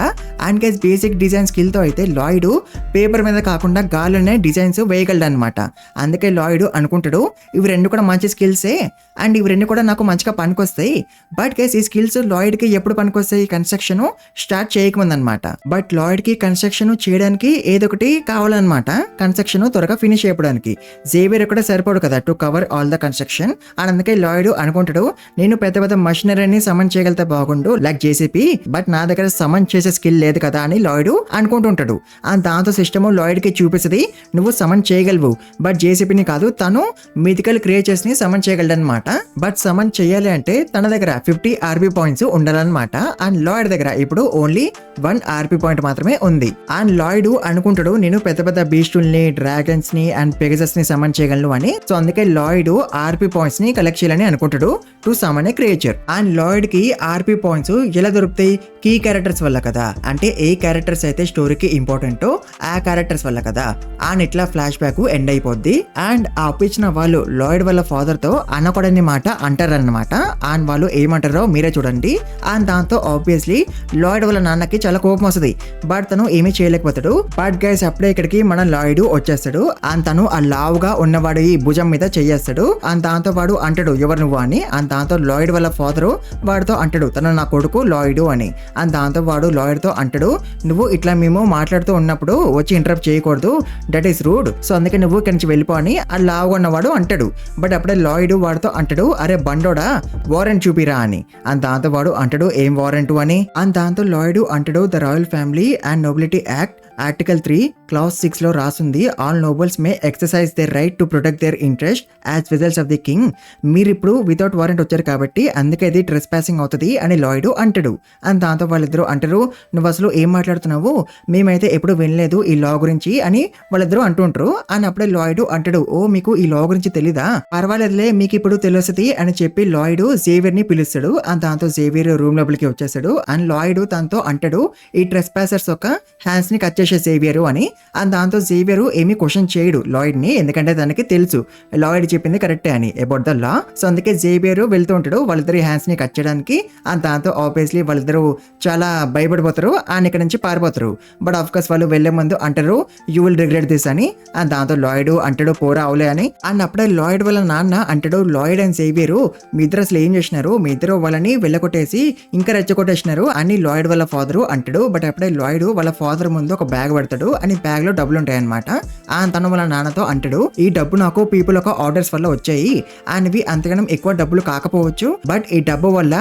And guys basic design skill తో అయితే లాయిడ్ పేపర్ మీద కాకుండా గాల్లోనే డిజైన్స్ వేయగలడు అనమాట. అందుకే లాయిడ్ అనుకుంటాడు ఇవి రెండు కూడా మంచి స్కిల్సే అండ్ ఇవి రెండు కూడా నాకు మంచిగా పనికొస్తాయి. బట్ గైస్ ఈ స్కిల్స్ లాయిడ్ కి ఎప్పుడు పనికొస్తాయి కన్స్ట్రక్షన్ స్టార్ట్ చేయకముందు అనమాట. బట్ లాయిడ్ కి కన్స్ట్రక్షన్ చేయడానికి ఏదో ఒకటి కావాలన్నమాట కన్స్ట్రక్షన్ త్వరగా ఫినిష్ అయిపోవడానికి. జేవియర్ కూడా సరిపోడు కదా to cover all the construction. And అందుకే లాయిడ్ అనుకుంటాడు నేను పెద్ద పెద్ద మషినరీని సమన్ చేయగలితే బాగుండు లైక్ జేసీపీ, బట్ నా దగ్గర సమన్ చేసే స్కిల్ లేదు కదా అని లాయిడ్ అనుకుంటుంటాడు. అండ్ దాంతో సిస్టమ్ లాయిడ్ కి చూపిస్తుంది నువ్వు సమన్ చేయగలవు బట్ జేసీపీని కాదు తను మిథికల్ క్రియేచర్స్ ని సమన్ చేయగలడు అనమాట. బట్ సమన్ చేయాలి అంటే తన దగ్గర 50 ఆర్పీ పాయింట్స్ ఉండాలన్నమాట. అండ్ లాయిడ్ దగ్గర ఇప్పుడు ఓన్లీ 1 ఆర్పీ పాయింట్ మాత్రమే ఉంది. అండ్ లాయిడ్ అనుకుంటాడు నేను పెద్ద పెద్ద బీస్టుల్ని డ్రాగన్స్ ని అండ్ పెగసస్ ని సమన్ చేయగలను అని. సో అందుకే లాయిడ్ ఆర్పీ పాయింట్స్ ని కలెక్ట్ చేయాలని అనుకుంటాడు to summon a creature. And Lloyd కి ఆర్పీ పాయింట్స్ ఎలా దొరుకుతాయి కీ క్యారెక్టర్స్ వల్ల కదా. అంటే ఏ క్యారెక్టర్స్ అయితే స్టోరీకి ఇంపార్టెంట్ ఆ క్యారెక్టర్స్ వల్ల కదా. అండ్ ఇట్లా ఫ్లాష్ బ్యాక్ ఎండ్ అయిపోద్ది. అండ్ ఆ అప్పించిన వాళ్ళు లాయిడ్ వాళ్ళ ఫాదర్ తో అనకూడని మాట అంటారన్నమాట. అండ్ వాళ్ళు ఏమంటారో మీరే చూడండి. అండ్ దాంతో ఆబ్వియస్లీ లాయిడ్ వాళ్ళ నాన్నకి చాలా కోపం వస్తుంది బట్ తను ఏమీ చేయలేకపోతాడు. బట్ గైస్ అప్పుడే ఇక్కడికి మన లాయిడ్ వచ్చేస్తాడు. అండ్ తను ఆ లావుగా ఉన్నవాడు ఈ భుజం మీద చెయ్యేస్తాడు. అండ్ దాంతో వాడు అంటాడు ఎవరు నువ్వు అని. అండ్ దాంతో లాయిడ్ వాళ్ళ ఫాదర్ వాడితో అంటాడు తను నా కొడుకు లాయిడ్ అని. అండ్ దాంతో వాడు లాయిడ్ తో అంటాడు నువ్వు ఇట్లా మేము మాట్లాడుతూ ఉన్నప్పుడు వచ్చి ఇంటరప్ట్ చేయకూడదు, దట్ ఈస్ రూడ్, సో అందుకే నువ్వు ఇక్కడి నుంచి వెళ్ళిపో అని ఆ లావుగా ఉన్నవాడు అంటాడు. బట్ అప్పుడే లాయిడ్ వాడితో అంటాడు అరే బండోడా వారెంట్ చూపిరా అని. అండ్ దాంతో వాడు అంటాడు ఏం వారెంట్ అని. అండ్ దాంతో లాయిడ్ అంటాడు the royal family and nobility act article 3 class 6 లో రాసింది all nobles may exercise their right to protect their interest as vassals of the king. మీరు ఇప్పుడు వితౌట్ వారెంట్ వచ్చారు కాబట్టి అందుకే ఇది ట్రెస్ పాసింగ్ అవుతుంది అని లాయిడ్ అంటాడు. అండ్ దాంతో వాళ్ళిద్దరు అంటారు నువ్వు అసలు ఏం మాట్లాడుతున్నావు, మేమైతే ఎప్పుడు వినలేదు ఈ లా గురించి అని వాళ్ళిద్దరు అంటుంటారు. అని అప్పుడే లాయిడ్ అంటాడు ఓ మీకు ఈ లా గురించి తెలీదా, పర్వాలేదులే మీకు ఇప్పుడు తెలుస్తుంది అని చెప్పి లాయిడ్ జేవియర్ ని పిలుస్తాడు. అండ్ దాంతో జేవియర్ రూమ్ లోపలికి వచ్చేస్తాడు. అండ్ లాయిడ్ తనతో అంటాడు ఈ ట్రెస్ పాసర్స్ యొక్క హ్యాండ్స్ ని కట్ చేసే జేవియర్ అని. అండ్ దాంతో జేవియర్ ఏమీ క్వశ్చన్ చేయడు లాయిడ్ ని ఎందుకంటే తనకి తెలుసు లాయిడ్ చెప్పింది కరెక్టే అని అబౌట్ ద లా. సో అందుకే జేవియర్ వెళ్తూ ఉంటాడు వాళ్ళిద్దరి హ్యాండ్స్ ని కట్ చేయడానికి. అండ్ దాంతో ఆబ్వియస్లీ వాళ్ళిద్దరు చాలా భయపడిపోతారు అండ్ ఇక్కడ నుంచి పారిపోతారు. బట్ ఆఫ్ కోర్స్ వాళ్ళు వెళ్లే ముందు అంటారు యూ విల్ రిగ్రెట్ దిస్ అని. అండ్ దాంతో లాయిడ్ అంటాడు పోరా అవులే అని. అండ్ అప్పుడే లాయిడ్ వాళ్ళ నాన్న అంటాడు లాయిడ్ అండ్ జేవియర్ మీ ఇద్దరు అసలు ఏం చేసినారు, మీ ఇద్దరు వాళ్ళని వెళ్ళకొట్టేసి ఇంకా రెచ్చగొట్టేసినారు అని లాయిడ్ వాళ్ళ ఫాదర్ అంటాడు. బట్ అప్పుడే లాయిడ్ వాళ్ళ ఫాదర్ ముందు ఒక బ్యాగ్ పెడతాడు అని బ్యాగ్ లో డబ్బులు ఉంటాయన్నమాట. అండ్ తను వాళ్ళ నాన్నతో అంటాడు ఈ డబ్బు నాకు పీపుల్ ఒక ఆర్డర్స్ వల్ల వచ్చాయి అండ్ ఇవి అంతగానం ఎక్కువ డబ్బులు కాకపోవచ్చు బట్ ఈ డబ్బు వల్ల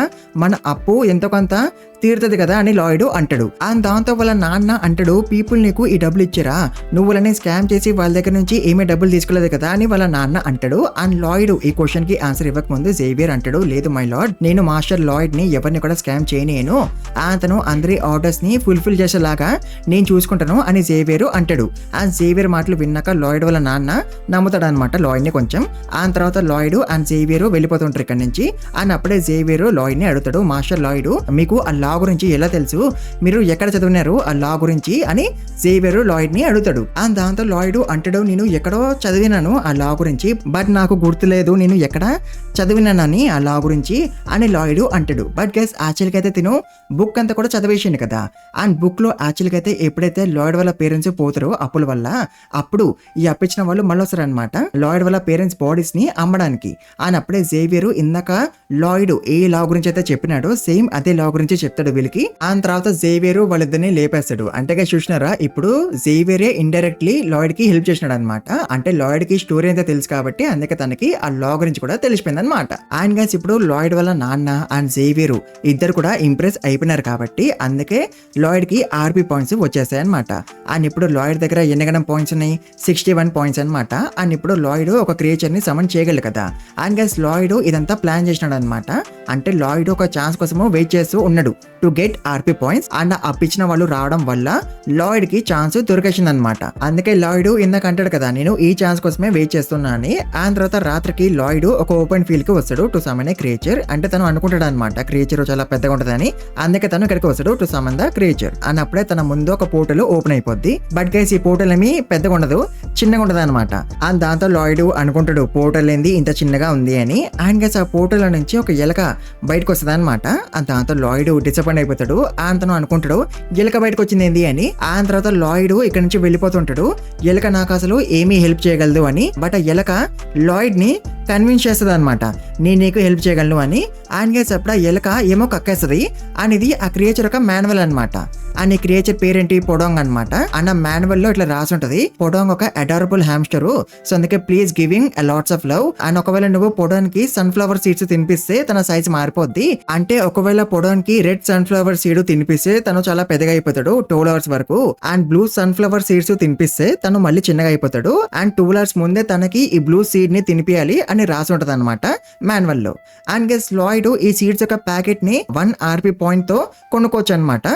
మన అప్పు ఎంతో కొంత తీరుతుంది కదా అని లాయిడ్ అంటాడు. అండ్ దాంతో వాళ్ళ నాన్న అంటాడు, పీపుల్ నీకు ఈ డబ్బులు ఇచ్చారా, నువ్వు వాళ్ళని స్కామ్ చేసి వాళ్ళ దగ్గర నుంచి ఏమీ డబ్బులు తీసుకోలేదు కదా అని వాళ్ళ నాన్న అంటాడు. అండ్ లాయిడ్ ఈ క్వశ్చన్ కి ఆన్సర్ ఇవ్వక ముందు జేవియర్ అంటాడు, లేదు మై లార్డ్, నేను మాస్టర్ లాయిడ్ ని ఎవరిని కూడా స్కామ్ చేయలేను, అతను అందరి ఆర్డర్స్ ని ఫుల్ఫిల్ చేసేలాగా నేను చూసుకుంటాను అని జేవియర్ అంటాడు. అండ్ జేవియర్ మాటలు విన్నాక లాయిడ్ వాళ్ళ నాన్న నమ్ముతాడు అనమాట లాయిడ్ ని కొంచెం. ఆ తర్వాత లాయిడ్ అండ్ జేవియర్ వెళ్ళిపోతుంటారు ఇక్కడ నుంచి. అండ్ అప్పుడే జేవియర్ లాయిడ్ ని అడుగుతాడు, మాస్టర్ లాయిడ్, మీకు ఆ లా గురించి ఎలా తెలుసు, మీరు ఎక్కడ చదివినారు ఆ లా గురించి అని జేవియర్ లాయిడ్ ని అడుగుతాడు. అండ్ దాంతో లాయిడ్ అంటాడు, నేను ఎక్కడో చదివినాను ఆ లా గురించి, బట్ నాకు గుర్తులేదు నేను ఎక్కడ చదివినానని ఆ లా గురించి అని లాయిడ్ అంటాడు. బట్ గైస్ యాక్చువల్గా అయితే తిను బుక్ అంతా కూడా చదివేసిండు కదా. అండ్ బుక్ లో యాక్చువల్గా అయితే ఎప్పుడైతే లాయిడ్ వాళ్ళ పేరెంట్స్ పోతారో అప్పుల వల్ల, అప్పుడు ఈ అప్పించిన వాళ్ళు మళ్ళీ వస్తారు అనమాట లాయిడ్ వాళ్ళ పేరెంట్స్ బాడీస్ ని అమ్మడానికి. అండ్ అప్పుడే జేవియర్ ఇందాక లాయిడ్ ఏ లా గురించి అయితే చెప్పినాడో సేమ్ అదే లా గురించి చెప్తాడు వీళ్ళకి. ఆ తర్వాత జేవియర్ వాళ్ళిద్దరిని లేపేస్తాడు. అంటే చూసినారా, ఇప్పుడు జేవియరే ఇండైరెక్ట్లీ లాయిడ్ కి హెల్ప్ చేసినాడు అనమాట. అంటే లాయిడ్ కి స్టోరీ అయితే తెలుసు కాబట్టి అందుకే తనకి ఆ లా గురించి కూడా తెలిసిపోయింది అనమాట. అండ్ గైస్ ఇప్పుడు లాయిడ్ వాళ్ళ నాన్న అండ్ జేవియర్ ఇద్దరు కూడా ఇంప్రెస్ అయిపోయినారు కాబట్టి అందుకే లాయిడ్ కి ఆర్పీ పాయింట్స్ వచ్చేస్తాయి అనమాట. అండ్ ఇప్పుడు లాయిడ్ దగ్గర ఎన్ని గణం పాయింట్స్ ఉన్నాయి, 61 పాయింట్స్ అనమాట. అండ్ ఇప్పుడు లాయిడ్ ఒక క్రియేచర్ ని సమన్ చేయగలరు కదా. అండ్ గైస్ లాయిడ్ ఇదంతా ప్లాన్ చేసినాడు అనమాట. అంటే లాయిడ్ ఒక ఛాన్స్ కోసము వెయిట్ చేస్తూ ఉన్నాడు to get RP points. And అప్పించిన వాళ్ళు రావడం వల్ల లాయిడ్ కి ఛాన్స్ దొరికేసింది అనమాట. అందుకే లాయిడ్ ఇందాక అంటాడు కదా, నేను ఈ ఛాన్స్ కోసమే వెయిట్ చేస్తున్నా అని. ఆ తర్వాత రాత్రికి లాయిడ్ ఒక ఓపెన్ ఫీల్డ్ కి వస్తాడు టు సమన్ ఏ క్రియేచర్. అంటే తను అనుకుంటాడు అనమాట క్రియేచర్ చాలా పెద్దగా ఉంటదని, అందుకే తను ఇక్కడికి వస్తాడు టు సమన్ ద క్రియేచర్. అని అప్పుడే తన ముందు ఒక పోర్టల్ ఓపెన్ అయిపోద్ది. బట్ గైస్ ఈ పోర్టల్ ఏమి పెద్దగా ఉండదు, చిన్నగా ఉంటది అనమాట. అండ్ దాంతో లాయిడ్ అనుకుంటాడు పోర్టల్ ఏంది ఇంత చిన్నగా ఉంది అని. అండ్ గైస్ ఆ పోర్టల్ నుంచి ఒక ఎలక బయటకు వస్తుంది అనమాట. దాంతో లాయిడ్ డిసప్పాయింట్ అయిపోతాడు. తను అనుకుంటాడు ఎలక బయటకు వచ్చింది ఏంది అని. ఆ తర్వాత లాయిడ్ ఇక్కడ నుంచి వెళ్ళిపోతుంటాడు, ఎలక నాకు అసలు ఏమీ హెల్ప్ చేయగలదు అని. బట్ ఆ ఎలక లాయిడ్ ని కన్విన్స్ చేస్తుంది అనమాట, నేను నీకు హెల్ప్ చేయగలను అని. అండ్ గైస్ అప్పుడు ఆ ఎలక ఏమో కక్కేస్తుంది. అండ్ ఇది ఆ క్రియేచర్ ఒక మాన్యువల్ అనమాట. అండ్ ఈ క్రియేచర్ పేరేంటి, పొడాంగ్ అనమాట. అండ్ ఆ మాన్యువల్ లో ఇట్లా రాసి ఉంటది, పొడాంగ్ ఒక అడారబుల్ హ్యామ్స్టర్, సో అందుకే please giving lots of love. And ఒకవేళ నువ్వు పొడాన్ కి సన్ఫ్లవర్ సీడ్స్ తినిపిస్తే తన సైజ్ మారిపోద్ది. అంటే ఒకవేళ పొడాన్ కి రెడ్ సన్ఫ్లవర్ సీడ్ తినిపిస్తే తను చాలా పెద్దగా అయిపోతాడు 12 hours వరకు. అండ్ బ్లూ సన్ఫ్లవర్ సీడ్స్ తినిపిస్తే తను మళ్ళీ చిన్నగా అయిపోతాడు. అండ్ 12 hours ముందే తనకి ఈ బ్లూ సీడ్ ని తినిపియాలి అని రాసి ఉంటది అనమాట మాన్యువల్ లో. అండ్ గెస్ లాయిడ్ ఈ సీడ్స్ యొక్క ప్యాకెట్ ని 1 ఆర్పీ పాయింట్ తో కొనుక్కోవచ్చు అనమాట.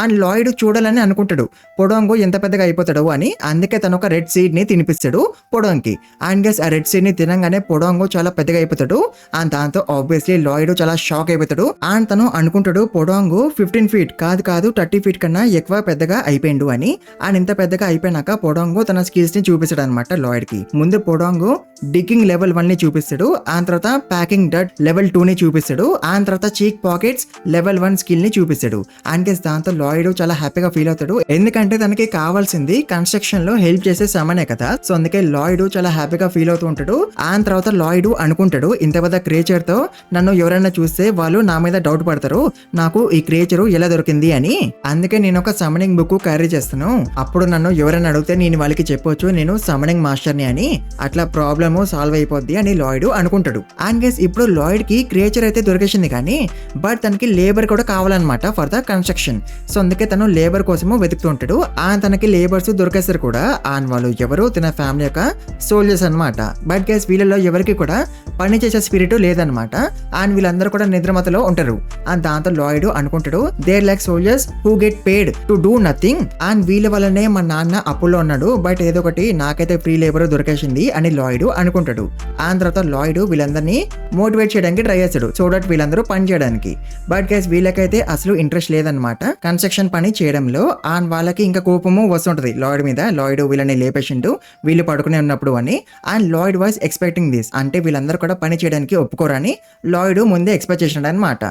అండ్ లాయిడ్ చూడాలని అనుకుంటాడు పొడాంగు ఎంత పెద్దగా అయిపోతాడు అని. అందుకే తను ఒక రెడ్ సీడ్ ని తినిపిస్తాడు పొడాంగ్కి. అండ్ గెస్ ఆ రెడ్ సీడ్ ని తినగానే పొడాంగు చాలా పెద్దగా అయిపోతాడు. అండ్ దాంతో ఆబ్వియస్లీ లాయిడ్ చాలా షాక్ అయిపోతాడు. అండ్ తను అనుకుంటాడు పొడాంగు 15 feet కాదు 30 feet కన్నా ఎక్కువ పెద్దగా అయిపోయిండు అని. అండ్ ఇంత పెద్దగా అయిపోయినాక పొడాంగు తన స్కిల్స్ ని చూపిస్తాడు అనమాట లాయిడ్ కి. ముందు పొడాంగు డిగ్గింగ్ లెవెల్ 1 ని చూపిస్తాడు. ఆ తర్వాత ప్యాకింగ్ డట్ లెవెల్ 2 ని చూపిస్తాడు. ఆ తర్వాత చీక్ పాకెట్స్ లెవెల్ 1 స్కిల్ ని చూపిస్తాడు. అండ్ గెస్ దాంతో లాయిడ్ చాలా హ్యాపీగా ఫీల్ అవుతాడు, ఎందుకంటే తనకి కావాల్సింది కన్స్ట్రక్షన్ లో హెల్ప్ చేసే సమనే కదా. సో అందుకే లాయిడ్ చాలా హ్యాపీగా ఫీల్ అవుతూ ఉంటాడు. ఆ తర్వాత లాయిడ్ అనుకుంటాడు, ఇంత పెద్ద క్రియేచర్ తో నన్ను ఎవరైనా చూస్తే వాళ్ళు నా మీద డౌట్ పడతారు, నాకు ఈ క్రియేచర్ ఎలా దొరికింది అని. అందుకే నేను ఒక సమనింగ్ బుక్ క్యారీ చేస్తాను, అప్పుడు నన్ను ఎవరైనా అడిగితే నేను వాళ్ళకి చెప్పొచ్చు నేను సమనింగ్ మాస్టర్ ని అని. అట్లా ప్రాబ్లమ్ సాల్వ్ అయిపోద్ది అని లాయిడ్ అనుకుంటాడు. అండ్ గెస్ ఇప్పుడు లాయిడ్ కి క్రియేచర్ అయితే దొరికేసింది కానీ బట్ తనకి లేబర్ కూడా కావాలన్నమాట ఫర్ ద కన్స్ట్రక్షన్. సో అందుకే తను లేబర్ కోసము వెతుకుతూ ఉంటాడు. తనకి లేబర్స్ దొరికేస్తారు కూడా. అండ్ వాళ్ళు ఎవరు తన ఫ్యామిలీ యొక్క సోల్జర్స్ అనమాట. బట్ గైస్ వీళ్ళలో ఎవరికి కూడా పని చేసే స్పిరిట్ లేదనమాట. అండ్ వీళ్ళందరూ కూడా నిద్రమతలో ఉంటారు. అండ్ దాంతో లాయిడ్ అనుకుంటాడు they're like soldiers who get paid to do nothing. And వీళ్ళ వల్లనే మా నాన్న అప్పుల్లో ఉన్నాడు, బట్ ఏదో ఒకటి నాకైతే ఫ్రీ లేబర్ దొరికేసింది అని లాయిడ్ అనుకుంటాడు. ఆ తర్వాత లాయిడ్ వీళ్ళందరినీ మోటివేట్ చేయడానికి ట్రై చేస్తాడు సో దట్ వీళ్ళందరూ పని చేయడానికి. బట్ గైస్ వీళ్ళకైతే అసలు ఇంట్రెస్ట్ లేదనమాట కన్స్ట్రక్షన్ పని చేయడంలో. అండ్ వాళ్ళకి ఇంకా కోపము వస్తుంటది లాయిడ్ మీద, లాయిడ్ వీళ్ళని లేపేసిండు వీళ్ళు పడుకునే ఉన్నప్పుడు అని. And Lloyd was expecting this, అంటే వీళ్ళందరూ కూడా పని చేయడానికి ఒప్పుకోరని లాయిడ్ ముందే ఎక్స్పెక్ట్ చేసినాడు అనమాట.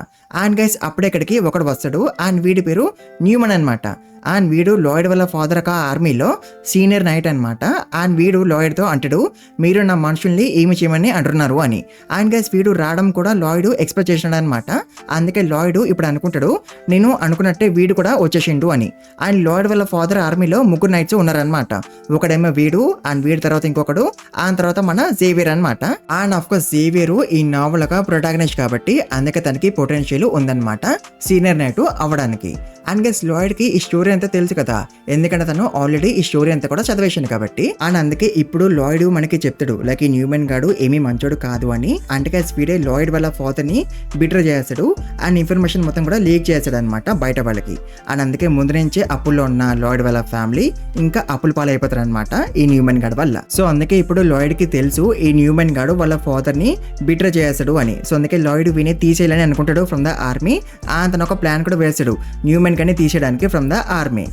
అండ్ గైస్ అప్పుడే ఇక్కడికి ఒకడు వస్తాడు. అండ్ వీడి పేరు న్యూమన్ అనమాట. అండ్ వీడు లాయిడ్ వాళ్ళ ఫాదర్ ఒక ఆర్మీలో సీనియర్ నైట్ అనమాట. అండ్ వీడు లాయిడ్ తో అంటాడు మీరు నా మనుషుల్ని ఏమి చేయమని అంటున్నారు అని. అండ్ గైస్ వీడు రావడం కూడా లాయిడ్ ఎక్స్పెక్ట్ చేసినాడు అనమాట. అందుకే లాయిడ్ ఇప్పుడు అనుకుంటాడు నేను అనుకున్నట్టే వీడు కూడా వచ్చేసిండు అని. అండ్ లాయిడ్ వాళ్ళ ఫాదర్ ఆర్మీలో 3 నైట్స్ ఉన్నారనమాట. ఒకడేమో వీడు, అండ్ వీడి తర్వాత ఇంకొకడు, ఆ తర్వాత మన జేవియర్ అనమాట. అండ్ ఆఫ్ కోర్స్ జేవియర్ ఈ నావల్ ఒక ప్రొటాగనిస్ట్ కాబట్టి అందుకే తనకి పొటెన్షియల్ వేలు ఉందన్నమాట సీనియర్ నైట్ అవ్వడానికి. అండ్ గైస్ లాయిడ్ కి ఈ స్టోరీ అంతా తెలుసు కదా, ఎందుకంటే తను ఆల్రెడీ ఈ స్టోరీ అంతా కూడా చదివేశాను కాబట్టి. అండ్ అందుకే ఇప్పుడు లాయిడ్ మనకి చెప్తాడు లైక్ ఈ న్యూమెన్ గాడు ఏమీ మంచోడు కాదు అని. అంటే గైస్ వీడే లాయిడ్ వాళ్ళ ఫాదర్ ని బిటర్ చేస్తాడు అండ్ ఇన్ఫర్మేషన్ మొత్తం కూడా లీక్ చేస్తాడు అనమాట బయట వాళ్ళకి. అండ్ అందుకే ముందు నుంచే అప్పుల్లో ఉన్న లాయిడ్ వాళ్ళ ఫ్యామిలీ ఇంకా అప్పుల పాలైపోతారు అనమాట ఈ న్యూమెన్ గాడు వల్ల. సో అందుకే ఇప్పుడు లాయిడ్ కి తెలుసు ఈ న్యూమెన్ గాడు వాళ్ళ ఫాదర్ ని బిటర్ చేస్తాడు అని. సో అందుకే లాయిడ్ విని తీసేయాలని అనుకుంటాడు ఫ్రమ్ ద ఆర్మీ. తను ఒక ప్లాన్ కూడా వేస్తాడు న్యూమెన్ కానీ తీసేయడానికి ఫ్రమ్ ద ఆర్మీ.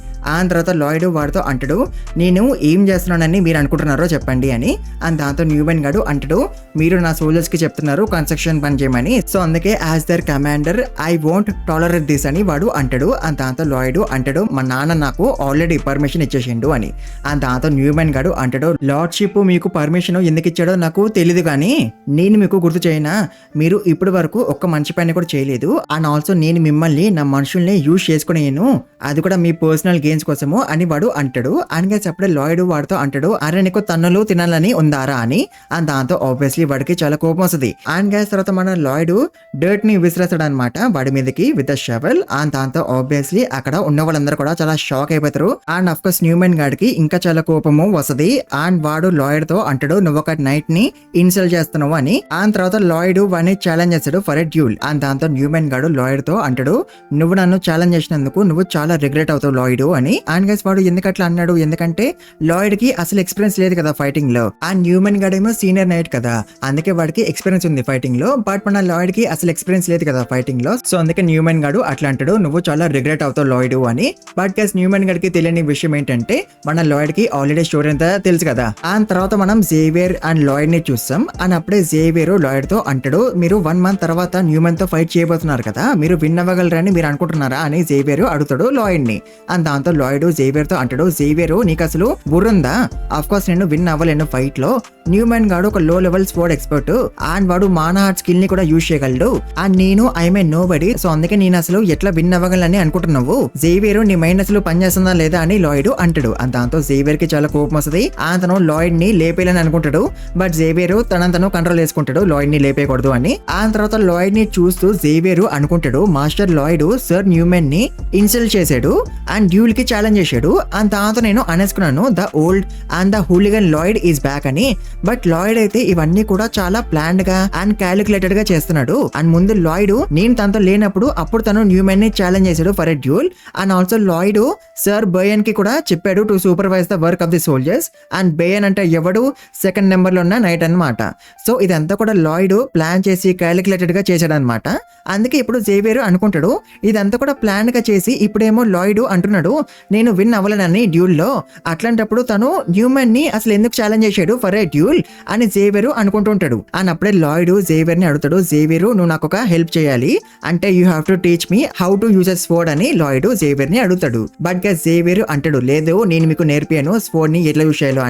తర్వాత లాయిడ్ వాడితో అంటాడు నేను ఏం చేస్తున్నానని మీరు అనుకుంటున్నారో చెప్పండి అని. అండ్ దాంతో న్యూమెన్ గాడు అంటాడు మీరు నా సోల్జర్స్ కి చెప్తున్నారు కన్స్ట్రక్షన్ పని చేయమని. సో అందుకే as their commander I won't tolerate this అని వాడు అంటాడు. అండ్ దాంతో లాయిడ్ అంటాడు మా నాన్న నాకు ఆల్రెడీ పర్మిషన్ ఇచ్చేసిండు అని. అండ్ దాంతో న్యూమెన్ గాడు అంటాడు లార్డ్షిప్ మీకు పర్మిషన్ ఎందుకు ఇచ్చాడో నాకు తెలియదు కానీ నేను మీకు గుర్తు చేయనా, మీరు ఇప్పటి వరకు ఒక్క మంచి పని కూడా చేయలేదు. అండ్ ఆల్సో నేను మిమ్మల్ని నా మనుషుల్ని యూజ్ చేసుకున్నాను, అది కూడా మీ పర్సనల్ గెయిన్స్ కోసము అని వాడు అంటాడు. అనగా అప్పుడే లాయిడ్ వాడితో అంటాడు అరే నీకు తన్నులు తినాలని ఉందారా అని. అండ్ దాంతో ఆబ్వియస్లీ వాడికి చాలా కోపం వస్తుంది. అండ్ గ్యాస్ తర్వాత మన లాయిడ్ డర్ట్ ని విసిరేస్తాడు అనమాట వాడి మీదకి విత్ షవెల్. అండ్ దాంతో ఆబ్వియస్లీ అక్కడ ఉన్న వాళ్ళందరూ కూడా చాలా షాక్ అయిపోతారు. అండ్ అఫ్ కోర్స్ న్యూమెన్ గాడికి ఇంకా చాలా కోపము వస్తుంది. అండ్ వాడు లాయిడ్ తో అంటాడు నువ్వు ఒక నైట్ ని ఇన్సల్ట్ చేస్తున్నావు అని. అండ్ తర్వాత లాయిడ్ వాడిని ఛాలెంజ్ చేస్తాడు ఫర్ ఎ డ్యూల్. అండ్ దాంతో న్యూమెన్ గాడు లాయిడ్ తో అంటాడు నువ్వు నన్ను ఛాలెంజ్ చేసినందుకు నువ్వు చాలా రిగ్రెట్ అవుతావు లాయిడ్ అని. అండ్ గైస్ వాడు ఎందుకు అట్లా అన్నాడు, ఎందుకంటే లాయిడ్ కి అసలు ఎక్స్పీరియన్స్ లేదు కదా ఫైటింగ్ లో. అండ్ న్యూమెన్ గాడు ఏమో సీనియర్ నైట్ కదా, అందుకే వాడికి ఎక్స్పీరియన్స్ ఉంది ఫైటింగ్ లో. బట్ మన లాయిడ్ కి అసలు ఎక్స్పీరియన్స్ లేదు కదా ఫైటింగ్ లో. సో అందుకే న్యూమెన్ గాడు అట్లా అంటాడు నువ్వు చాలా రిగ్రెట్ అవుతావు లాయిడ్ అని. బట్ గైస్ న్యూమెన్ గాడికి తెలియని విషయం ఏంటంటే మన లాయిడ్ కి ఆల్రెడీ స్టోరీ అంతా తెలుసు కదా. అండ్ తర్వాత మనం జేవియర్ అండ్ లాయిడ్ ని చూస్తాం. అండ్ అప్పుడే జేవియర్ లాయిడ్ తో అంటాడు మీరు 1 month తర్వాత న్యూమెన్ తో ఫైట్ చేయబోతున్నారు కదా, మీరు విన్ అవ్వగలరని మీరు అనుకుంటున్నారా అని జేవియర్ అడుగుతాడు లాయిడ్ ని. అండ్ దాంతో లాయిడ్ జేవియర్ తో అంటాడు జేవియర్ నీకు అసలు బుర్రుందా, అఫ్ కోర్స్ నేను విన్ అవ్వలేను ఫైట్ లో. న్యూమెన్ గాడు ఒక లో లెవెల్ స్పోర్ట్ ఎక్స్పర్ట్ అండ్ వాడు మానా హార్ట్ స్కిల్ ని కూడా యూజ్ చేయగలడు. అండ్ నేను ఐఎమ్ నో బడీ, సో అందుకే నేను అసలు ఎట్లా విన్ అవ్వగలని అనుకుంటున్నావు. జేవియర్ నీ మైండ్ అసలు పనిచేస్తుందా లేదా అని లాయిడ్ అంటాడు. అండ్ దాంతో జేవియర్ కి చాలా కోపం వస్తుంది. తను లాయిడ్ ని లేపేయాలని అనుకుంటాడు. బట్ జేవియర్ తను కంట్రోల్ చేసుకుంటాడు లాయిడ్ ని లేపేయకూడదు అని. ఆ తర్వాత లాయిడ్ ని చూస్తూ జేవియర్ అనుకుంటాడు మాస్టర్ లాయిడ్ సర్ న్యూమెన్ ని ఇన్సల్ట్ చేశాడు అండ్ డ్యూల్ కి ఛాలెంజ్ చేశాడు. అండ్ దాంతో నేను అనేసుకున్నాను the old and the hooligan Lloyd is back అని. బట్ లాయిడ్ అయితే ఇవన్నీ కూడా చాలా ప్లాన్డ్ గా అండ్ క్యాలిక్యులేటెడ్ గా చేస్తున్నాడు. అండ్ ముందు లాయిడ్ నేను తనతో లేనప్పుడు అప్పుడు తను న్యూమెన్ ని ఛాలెంజ్ చేశాడు for a duel. And also Lloyd sir Bayan కి కూడా చెప్పాడు to supervise the work of the soldiers. And Bayan అంటే ఎవడు సెకండ్ నెంబర్ లో ఉన్న నైట్ అన్నమాట. సో ఇదంతా కూడా లాయిడ్ ప్లాన్ చేసి క్యాలిక్యులేటెడ్ గా చేశాడు అనమాట. అందుకే ఇప్పుడు జేవియర్ అనుకుంటాడు ఇదంతా కూడా ప్లాన్ గా చేసి ఇప్పుడేమో లాయిడ్ అంటున్నాడు నేను విన్ అవ్వలేనని డ్యూల్ లో. అట్లాంటప్పుడు తను న్యూమెన్ ని అసలు ఎందుకు ఛాలెంజ్ చేశాడు ఫర్ ఏ డ్యూల్ అని జేవియర్ అనుకుంటుంటాడు. అండ్ అప్పుడే లాయిడ్ జేవియర్ ని అడుగుతాడు జేవియర్ నువ్వు నాకు ఒక హెల్ప్ చేయాలి, అంటే you have to teach me how to use sword అని లాయిడ్ జేవియర్ ని అడుగుతాడు. బట్ జేవియర్ అంటాడు లేదు నేను మీకు నేర్పాను స్వోర్డ్ ని ఎట్లా యూజ్ చేయాలో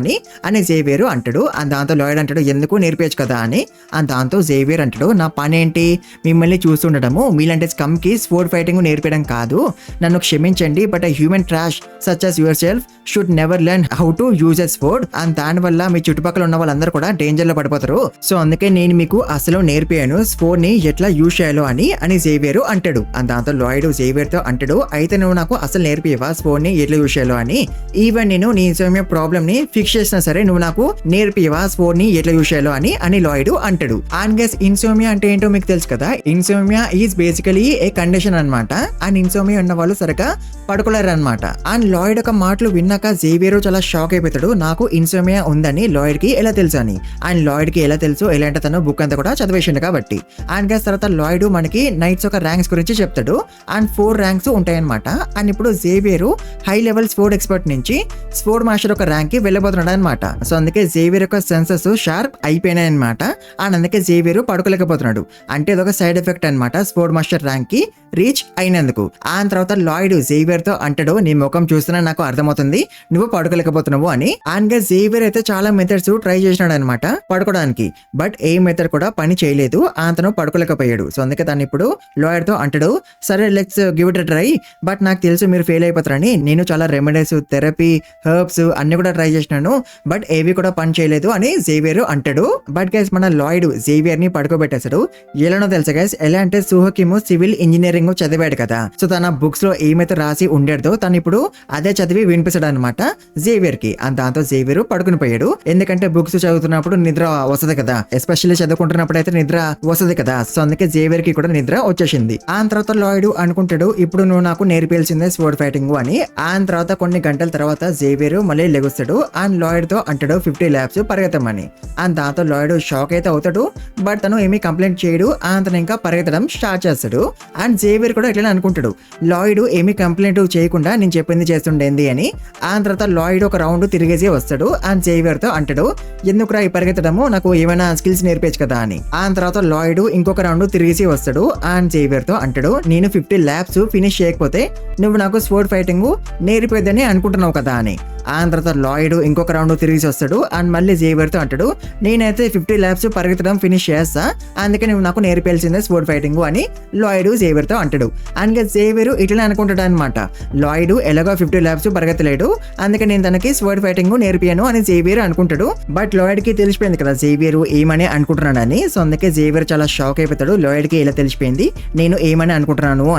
అని జేవియర్ అంటాడు. అండ్ దాంతో లాయిడ్ అంటాడు ఎందుకు నేర్పించు కదా అని. అండ్ దాంతో జేవియర్ అంటాడు నా పని ఏంటి మిమ్మల్ని చూస్తుండటము, మీలాంటి స్కమ్ కి స్పోర్ట్ ఫైటింగ్ నేర్పడం కాదు, నన్ను క్షమించండి. But human trash such as yourself should never learn how to use a sword. And దాని వల్ల మీ చుట్టుపక్కల ఉన్న వాళ్ళందరూ కూడా డేంజర్ లో పడిపోతారు. సో అందుకే నేను మీకు అసలు నేర్పాను స్పోర్ట్ ని ఎట్లా యూజ్ చేయాలో అని జేవియర్ అంటాడు. అండ్ దాంతో లాయిడ్ జేవియర్ తో అంటాడు అయితే నువ్వు నాకు అసలు నేర్పివా స్పోర్ట్ ని ఎట్లా యూజ్ చేయాలో అని. ఈవెన్ నేను నీ ఇన్సోమియా ప్రాబ్లమ్ ని ఫిక్స్ చేసినా సరే నువ్వు నాకు నేర్పివా స్పోర్ట్ ని ఎట్లా యూజ్ చేయాలో అని లాయిడ్ అంటాడు. అండ్ గెస్ ఇన్సోమియా అంటే ఏంటో మీకు తెలుసు కదా, insomnia is basically A condition అనమాట. అండ్ ఇన్సోమియా ఉన్న వాళ్ళు సరిగా పడుకోలేరు అనమాట. అండ్ లాయిడ్ ఒక మాటలు విన్నాక జేవియర్ చాలా షాక్ అయిపోతాడు నాకు ఇన్సోమియా ఉందని లాయిడ్ కి ఎలా తెలుసు అని. అండ్ లాయిడ్ కి ఎలా తెలుసు ఎలాంటి తను బుక్ అంతా కూడా చదివేసిండు కాబట్టి. అండ్ గెస్ తర్వాత లాయిడ్ మనకి నైట్స్ ఒక ర్యాంక్స్ గురించి చెప్తాడు. అండ్ 4 ర్యాంక్స్ ఉంటాయన్నమాట. అండ్ ఇప్పుడు Xavier high level sport expert నుంచి స్పోర్ట్ మాస్టర్ ఒక ర్యాంక్ కి వెళ్ళబోతున్నాడు అనమాట. సో అందుకే జేవియర్ యొక్క సెన్సెస్ షార్ప్ అయిపోయినాయి అనమాట. అండ్ అందుకే జేవియర్ పడుకోలేకపోతున్నాడు. అంటే ఇదొక సైడ్ ఎఫెక్ట్ అనమాట స్పోర్ట్ మాస్టర్ ర్యాంక్ కి. రీచ్ అయినందుకు. ఆ తర్వాత లాయిడ్ జేవియర్ తో అంటాడు, నీ ముఖం చూస్తున్నా నాకు అర్థమవుతుంది నువ్వు పడుకోలేకపోతున్నావు అని. అండ్ జేవియర్ అయితే చాలా మెథడ్స్ ట్రై చేసినాడు అనమాట పడుకోవడానికి, బట్ ఏ మెథడ్ కూడా పని చేయలేదు. అతను పడుకోలేకపోయాడు. సో అందుకే తను ఇప్పుడు లాయర్ తో అంటాడు, సరే let's give it try, but నాకు తెలుసు మీరు ఫెయిల్ అయిపోతారని. నేను చాలా రెమెడీస్, థెరపీ, హెర్బ్స్ అన్ని కూడా ట్రై చేసినాను, బట్ ఏవి కూడా పని చేయలేదు అని జేవియర్ అంటాడు. బట్ గైస్ మన లాయిడ్ జేవియర్ ని పడుకోబెట్టేశాడు. ఎలానో తెలుసా గైస్, ఎలా అంటే సుహకిము సివిల్ ఇంజనీరింగ్ చదివాడు కదా, సో తన బుక్స్ లో ఏమైతే రాసి ఉండేదో తను ఇప్పుడు అదే చదివి వినిపిస్తాడు అనమాట జేవియర్ కి. దాంతో జేవియర్ పడుకుని పోయాడు. ఎందుకంటే బుక్స్ చదువుతున్నప్పుడు నిద్ర వస్తుంది కదా, ఎస్పెషల్లీ చదువుకుంటున్నప్పుడు అయితే నిద్ర వస్తుంది కదా. సో అందుకే జేవియర్ కి కూడా నిద్ర వచ్చేసింది. ఆ తర్వాత లాయిడ్ అనుకుంటాడు, ఇప్పుడు నువ్వు నాకు నేర్పించిందే స్వోర్డ్ ఫైటింగ్ అని. ఆ తర్వాత కొన్ని గంటల తర్వాత జేవియర్ మళ్ళీ లెగుస్తాడు అండ్ లాయిడ్ తో అంటాడు 50 laps పరిగెత్తమని. అండ్ దాంతో లాయిడ్ షాక్ అయితే అవుతాడు, బట్ తను ఏమీ కంప్లైంట్ చేయడు. అతను ఇంకా పరిగెత్తడం స్టార్ట్ చేస్తాడు. అండ్ జేవియర్ కూడా ఇట్లా అనుకుంటాడు, లాయిడ్ ఏమీ కంప్లైంట్ చేయకుండా నేను చెప్పింది చేస్తుండేంది అని. ఆ తర్వాత లాయిడ్ ఒక రౌండ్ తిరిగేసి వస్తాడు అండ్ జేవియర్ తో అంటాడు, ఎందుకురా ఈ పరిగెత్తడము, నాకు ఏమైనా స్కిల్స్ నేర్పించు కదా అని. ఆ తర్వాత లాయిడ్ ఇంకొక రౌండ్ తిరిగేసి వస్తాడు అండ్ జేవియర్ తో అంటాడు, నేను 50 laps ఫినిష్ చేయకపోతే నువ్వు నాకు స్పోర్ట్ ఫైటింగ్ నేర్పేదని అనుకుంటున్నావు కదా అని. ఆ తర్వాత లాయిడ్ ఇంకొక రౌండ్ తిరిగి వస్తాడు అండ్ మళ్ళీ జేవియర్ తో అంటాడు, నేనైతే 50 laps పరిగెత్తడం ఫినిష్ చేస్తా, అందుకే నువ్వు నాకు నేర్పాల్సిందే స్పోర్ట్ ఫైటింగ్ అని లాయిడ్ జేవియర్ తో అంటాడు. అండ్ జేవియర్ ఇట్లా అనుకుంటాడు అనమాట, లాయిడ్ ఎలాగో 50 laps పరిగెత్తలేడు, అందుకే నేను తనకి స్పోర్ట్ ఫైటింగ్ నేర్పియాను అని జేవియర్ అనుకుంటాడు. బట్ లాయిడ్ కి తెలిసిపోయింది కదా జేవియర్ ఏమని అనుకుంటున్నాడని. సో అందుకే జేవియర్ చాలా షాక్ అయిపోతాడు, లాయిడ్ కి ఇలా తెలిసిపోయింది నేను ఏమని అనుకుంటున్నాను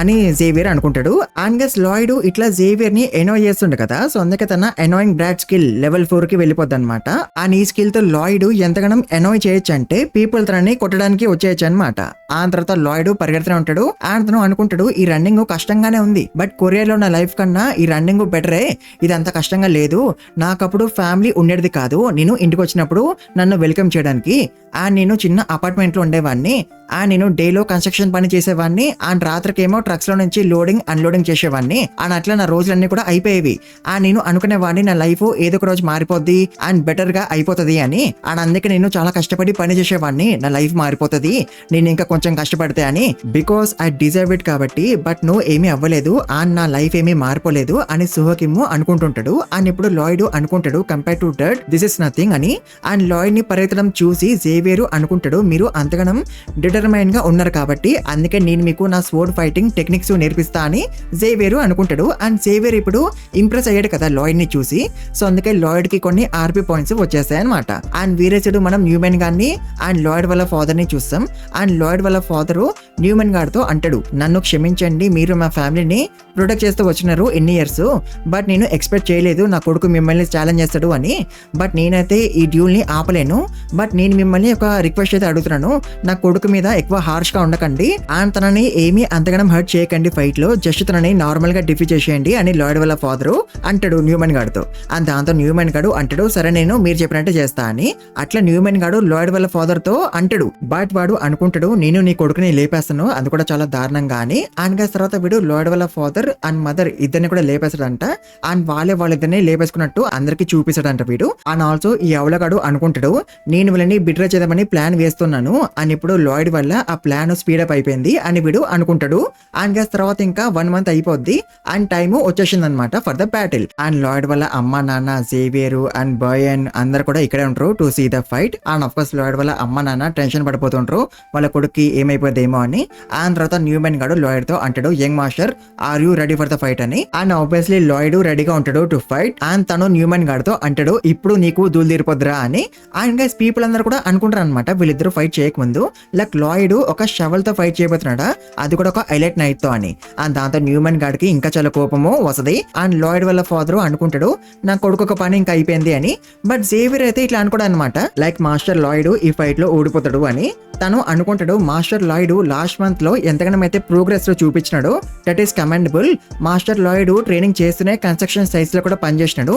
అని జేవియర్ అనుకుంటాడు. అండ్ గస్ లాయిడ్ ఇట్లా జేవియర్ ని ఎనోయ్ చేస్తుండే కదా, సో అందుకే తన ఎనోయింగ్ బ్రాడ్ స్కిల్ లెవెల్ 4 కి వెళ్ళిపోద్ది అనమాట. అండ్ ఈ స్కిల్ తో లాయిడ్ ఎంతగానో ఎనోయ్ చేయొచ్చు అంటే పీపుల్ తనని కొట్టడానికి వచ్చేయచ్చు అనమాట. ఆ తర్వాత లాయిడ్ పరిగెడుతూనే ఉంటాడు. అతను అనుకుంటాడు, ఈ రన్నింగ్ కష్టంగానే ఉంది, బట్ కొరియాలో నా లైఫ్ కన్నా ఈ రన్నింగ్ బెటరే, ఇది అంత కష్టంగా లేదు. నాకప్పుడు ఫ్యామిలీ ఉండేది కాదు, నేను ఇంటికి వచ్చినప్పుడు నన్ను వెల్కమ్ చేయడానికి. అండ్ నేను చిన్న అపార్ట్మెంట్ లో ఉండేవాడిని, అండ్ నేను డేలో కన్స్ట్రక్షన్ పని చేసేవాడిని, అండ్ రాత్రికేమో ట్రక్స్ లో నుంచి లోడింగ్ అన్లోడింగ్ చేసేవాడిని. అండ్ అట్లా నా రోజులన్నీ కూడా అయిపోయేవి. అండ్ నేను అనుకునేవాడిని నా లైఫ్ ఏదో ఒక రోజు మారిపోద్ది అండ్ బెటర్ గా అయిపోతుంది అని. అండ్ అందుకే నేను చాలా కష్టపడి పని చేసేవాడిని, నా లైఫ్ మారిపోతుంది నేను ఇంకా కొంచెం కష్టపడితే అని, బికాస్ ఐ డిజర్వ్ ఇట్ కాబట్టి. బట్ నువ్వు ఏమీ అవ్వలేదు అండ్ నా లైఫ్ ఏమీ మారిపోలేదు అని సుహకిము అనుకుంటుంటాడు. అండ్ ఇప్పుడు లాయిడ్ అనుకుంటాడు, compare to that this is nothing అని. అండ్ లాయిడ్ ని పరిగెత్తడం చూసి జేవియర్ అనుకుంటాడు, మీరు అంతగానం డిటర్మైన్ గా ఉన్నారు కాబట్టి అందుకే నేను మీకు నా స్వోర్డ్ ఫైటింగ్ టెక్నిక్స్ నేర్పిస్తా అని జేవియర్ అనుకుంటాడు. అండ్ జేవియర్ ఇప్పుడు ఇంప్రెస్ అయ్యాడు కదా లాయిడ్ ని చూసి, సో అందుకే లాయిడ్ కి కొన్ని ఆర్పీ పాయింట్స్ వచ్చేస్తాయి అనమాట. అండ్ వేరే సైడ్ మనం న్యూమెన్ గారిని అండ్ లాయిడ్ వాళ్ళ ఫాదర్ ని చూస్తాం. అండ్ లాయిడ్ వాళ్ళ ఫాదర్ న్యూమెన్ గారితో అంటాడు, నన్ను క్షమించండి, మీరు మా ఫ్యామిలీని ప్రొటెక్ట్ చేస్తూ వచ్చినారు ఎన్ని ఇయర్స్, బట్ నేను ఎక్స్పెక్ట్ చేయలేదు నా కొడుకు మిమ్మల్ని ఛాలెంజ్ చేస్తాడు అని. బట్ నేనైతే ఈ డ్యూల్ ని ఆపలేను, బట్ నేను మిమ్మల్ని ఒక రిక్వెస్ట్ అయితే అడుగుతున్నాను, నా కొడుకు మీద ఎక్కువ హార్ష్ గా ఉండకండి అండ్ తనని ఏమీ అంతగానం హర్ట్ చేయకండి ఫైట్ లో, జస్ట్ తనని నార్మల్ గా డిఫీ చేసేయండి అని లాయిడ్ వాళ్ళ ఫాదర్ అంటాడు న్యూమెన్ గారితో. అండ్ దాంతో న్యూమెన్ గాడు అంటాడు, సరే నేను మీరు చెప్పినట్టే చేస్తా అని. అట్లా న్యూమెన్ గాడు లాయిడ్ వాళ్ళ ఫాదర్ తో అంటాడు. బట్ వాడు అనుకుంటాడు, నేను నీ కొడుకుని లేపేస్తాను, అది కూడా చాలా దారుణంగా అని. అండ్ తర్వాత వీడు లాయిడ్ వాళ్ళ ఫాదర్ అండ్ మదర్ ఇద్దరిని కూడా లేపేస్తాడంట. అండ్ వాళ్ళిద్దరిని లేపేసుకున్నట్టు అందరికి చూపిస్తాడంట వీడు. అండ్ ఆల్సో ఈ అవలగాడు అనుకుంటాడు, నేను వీళ్ళని బిట్రే చేద్దామని ప్లాన్ వేస్తున్నాను అని. ఇప్పుడు లాయిడ్ వల్ల ఆ ప్లాన్ స్పీడప్ అయిపోయింది అని వీడు అనుకుంటాడు. అండ్ తర్వాత ఇంకా 1 month అయిపోద్ది అండ్ టైమ్ వచ్చేసింది అనమాట for the battle. And Lloyd వల్ల అమ్మ నాన్న జేవియర్ అండ్ బయన్ అందరు కూడా ఇక్కడే ఉంటారు to see the fight. And of course Lloyd వల్ల అమ్మ నాన్న టెన్షన్ పడిపోతుంటారు వాళ్ళ కొడుకు ఏమైపోద్దేమో అని. అండ్ తర్వాత న్యూమెన్ గాడు లాయిడ్ తో అంటాడు, young master are you ready for the fight అని. అండ్ ఆబ్వియస్లీ లాయిడ్ రెడీగా ఉంటాడు టు ఫైట్. అండ్ తను న్యూమెన్ గాడితో అంటాడు, ఇప్పుడు నీకు దూలు తీరిపోద్దురా అని. అండ్ గైస్ పీపుల్ అందరూ కూడా అనుకుంటారు అనమాట వీళ్ళిద్దరు ఫైట్ చేయకముందు, లైక్ లాయిడ్ ఒక షవల్ తో ఫైట్ చేయబోతున్నాడా, అది కూడా ఒక హైలైట్ నైట్ తో అని. అండ్ దాంతో న్యూమెన్ గాడికి ఇంకా చాలా కోపము వస్తుంది. అండ్ లాయిడ్ వాళ్ళ ఫాదర్ అనుకుంటాడు, నా కొడుకు ఒక పని ఇంకా అయిపోయింది అని. బట్ జేవియర్ అయితే ఇట్లా అనుకోడు అనమాట, లైక్ మాస్టర్ లాయిడ్ ఈ ఫైట్ లో ఓడిపోతాడు అని. తను అనుకుంటాడు, మాస్టర్ లాయిడ్ లాస్ట్ మంత్ లో ఎంతగానో అయితే ప్రోగ్రెస్ లో చూపించినాడు, that is commendable. Master Lloyd training చేస్తూనే కన్స్ట్రక్షన్ సైట్స్ లో కూడా పనిచేసినాడు.